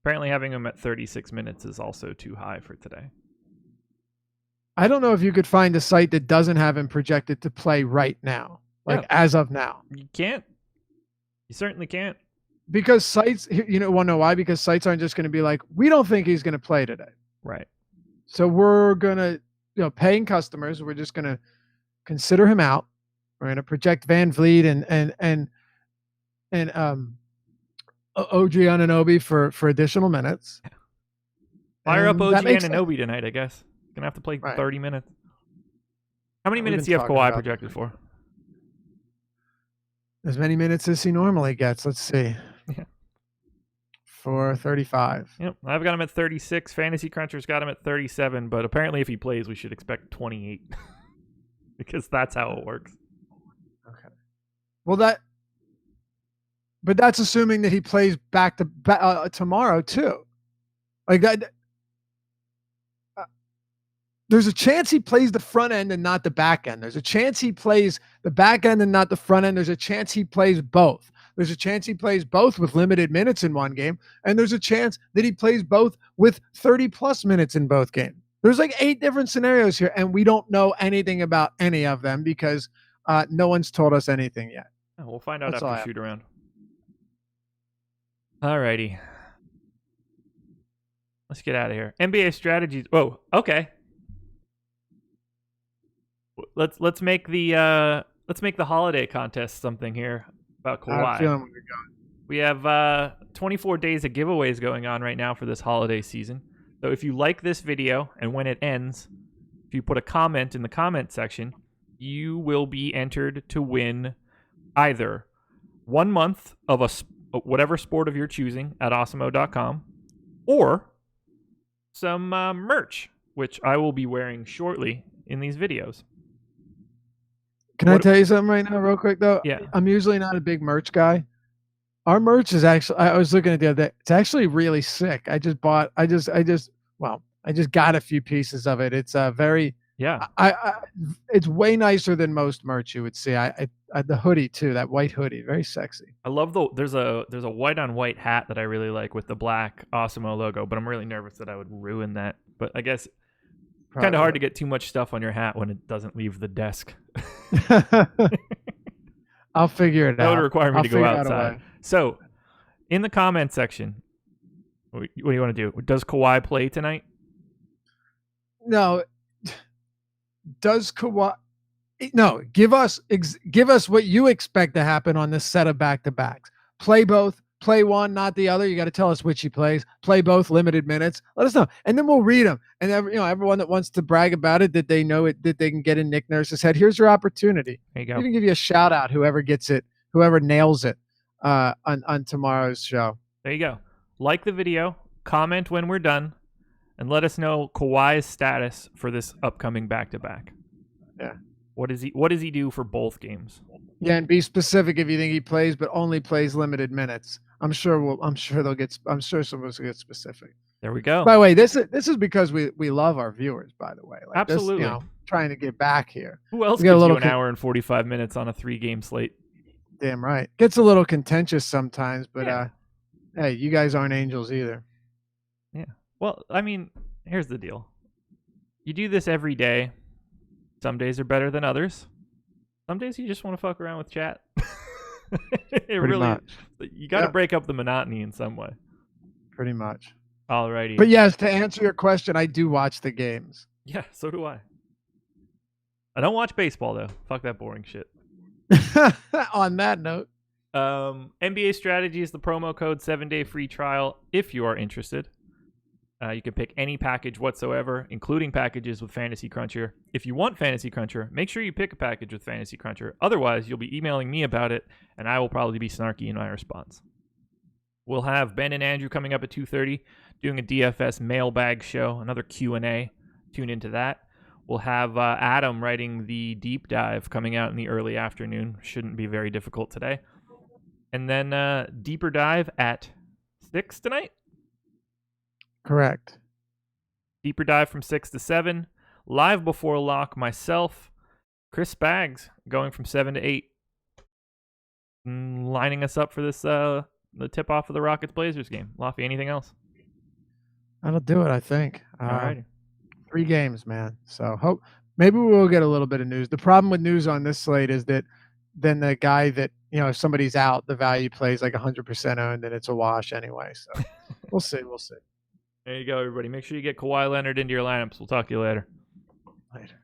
S1: Apparently, having him at 36 minutes is also too high for today.
S2: I don't know if you could find a site that doesn't have him projected to play right now, as of now.
S1: You can't. You certainly can't.
S2: Because sites, want to know why? Because sites aren't just going to be like, we don't think he's going to play today.
S1: Right.
S2: So we're going to, paying customers, we're just going to consider him out. We're going to project Van Vliet and OG Anunoby for additional minutes.
S1: Fire up OG Anunoby tonight, I guess. Gonna have to play 30 minutes. How many minutes do you have Kawhi projected for?
S2: As many minutes as he normally gets. Let's see.
S1: Yeah.
S2: For 35.
S1: Yep. I've got him at 36. Fantasy Cruncher's got him at 37, but apparently if he plays, we should expect 28. Because that's how it works.
S2: Okay. Well, but that's assuming that he plays back to tomorrow too. Like that. There's a chance he plays the front end and not the back end. There's a chance he plays the back end and not the front end. There's a chance he plays both. There's a chance he plays both with limited minutes in one game. And there's a chance that he plays both with 30-plus minutes in both games. There's 8 different scenarios here, and we don't know anything about any of them because no one's told us anything yet.
S1: Oh, we'll find out after shoot around. All righty. Let's get out of here. NBA strategies. Oh, okay. Let's make the holiday contest something here about Kawhi. We have 24 days of giveaways going on right now for this holiday season. So if you like this video and when it ends, if you put a comment in the comment section, you will be entered to win either 1 month of whatever sport of your choosing at awesemo.com or some merch, which I will be wearing shortly in these videos.
S2: Can I tell you something right now real quick, though?
S1: Yeah.
S2: I'm usually not a big merch guy. Our merch is actually, I was looking at the other day, it's actually really sick. I just got a few pieces of it. It's very, it's way nicer than most merch you would see. The hoodie too, that white hoodie, very sexy.
S1: I love there's a white on white hat that I really like with the black Awesemo logo, but I'm really nervous that I would ruin that. But I guess kind of hard to get too much stuff on your hat when it doesn't leave the desk.
S2: I'll figure it out.
S1: That would require me to go outside. So In the comment section, what do you want to do? Does Kawhi play tonight?
S2: No. Does Kawhi? No. Give us what you expect to happen on this set of back-to-backs. Play both. Play one, not the other. You got to tell us which he plays. Play both, limited minutes. Let us know, and then we'll read them. And everyone that wants to brag about it, that they know it, that they can get in Nick Nurse's head. Here's your opportunity.
S1: There you go.
S2: We can give you a shout out. Whoever gets it, whoever nails it, on tomorrow's show.
S1: There you go. Like the video, comment when we're done, and let us know Kawhi's status for this upcoming back-to-back.
S2: Yeah.
S1: What does he do for both games?
S2: Yeah, and be specific if you think he plays, but only plays limited minutes. I'm sure someone will get specific.
S1: There we go.
S2: By the way, this is because we love our viewers. By the way,
S1: absolutely.
S2: This, trying to get back here.
S1: Who else gives you an hour and 45 minutes on a 3-game slate?
S2: Damn right. Gets a little contentious sometimes, but hey, you guys aren't angels either.
S1: Yeah. Well, I mean, here's the deal. You do this every day. Some days are better than others. Some days you just want to fuck around with chat. You got to break up the monotony in some way.
S2: Pretty much.
S1: Alrighty.
S2: But yes, to answer your question, I do watch the games.
S1: Yeah, so do I. I don't watch baseball though. Fuck that boring shit.
S2: On that note,
S1: NBA Strategy is the promo code 7-day free trial if you are interested. You can pick any package whatsoever, including packages with Fantasy Cruncher. If you want Fantasy Cruncher, make sure you pick a package with Fantasy Cruncher. Otherwise, you'll be emailing me about it, and I will probably be snarky in my response. We'll have Ben and Andrew coming up at 2:30, doing a DFS mailbag show, another Q&A. Tune into that. We'll have Adam writing the deep dive coming out in the early afternoon. Shouldn't be very difficult today. And then deeper dive at 6 tonight?
S2: Correct.
S1: Deeper dive from 6 to 7. Live before lock, myself, Chris Spags, going from 7 to 8. Lining us up for this the tip-off of the Rockets-Blazers game. Laffy, anything else?
S2: That'll do it, I think.
S1: All right.
S2: 3 games, man. So maybe we'll get a little bit of news. The problem with news on this slate is that then the guy that, if somebody's out, the value plays like 100% owned, and it's a wash anyway. So we'll see.
S1: There you go, everybody. Make sure you get Kawhi Leonard into your lineups. We'll talk to you later.
S2: Later.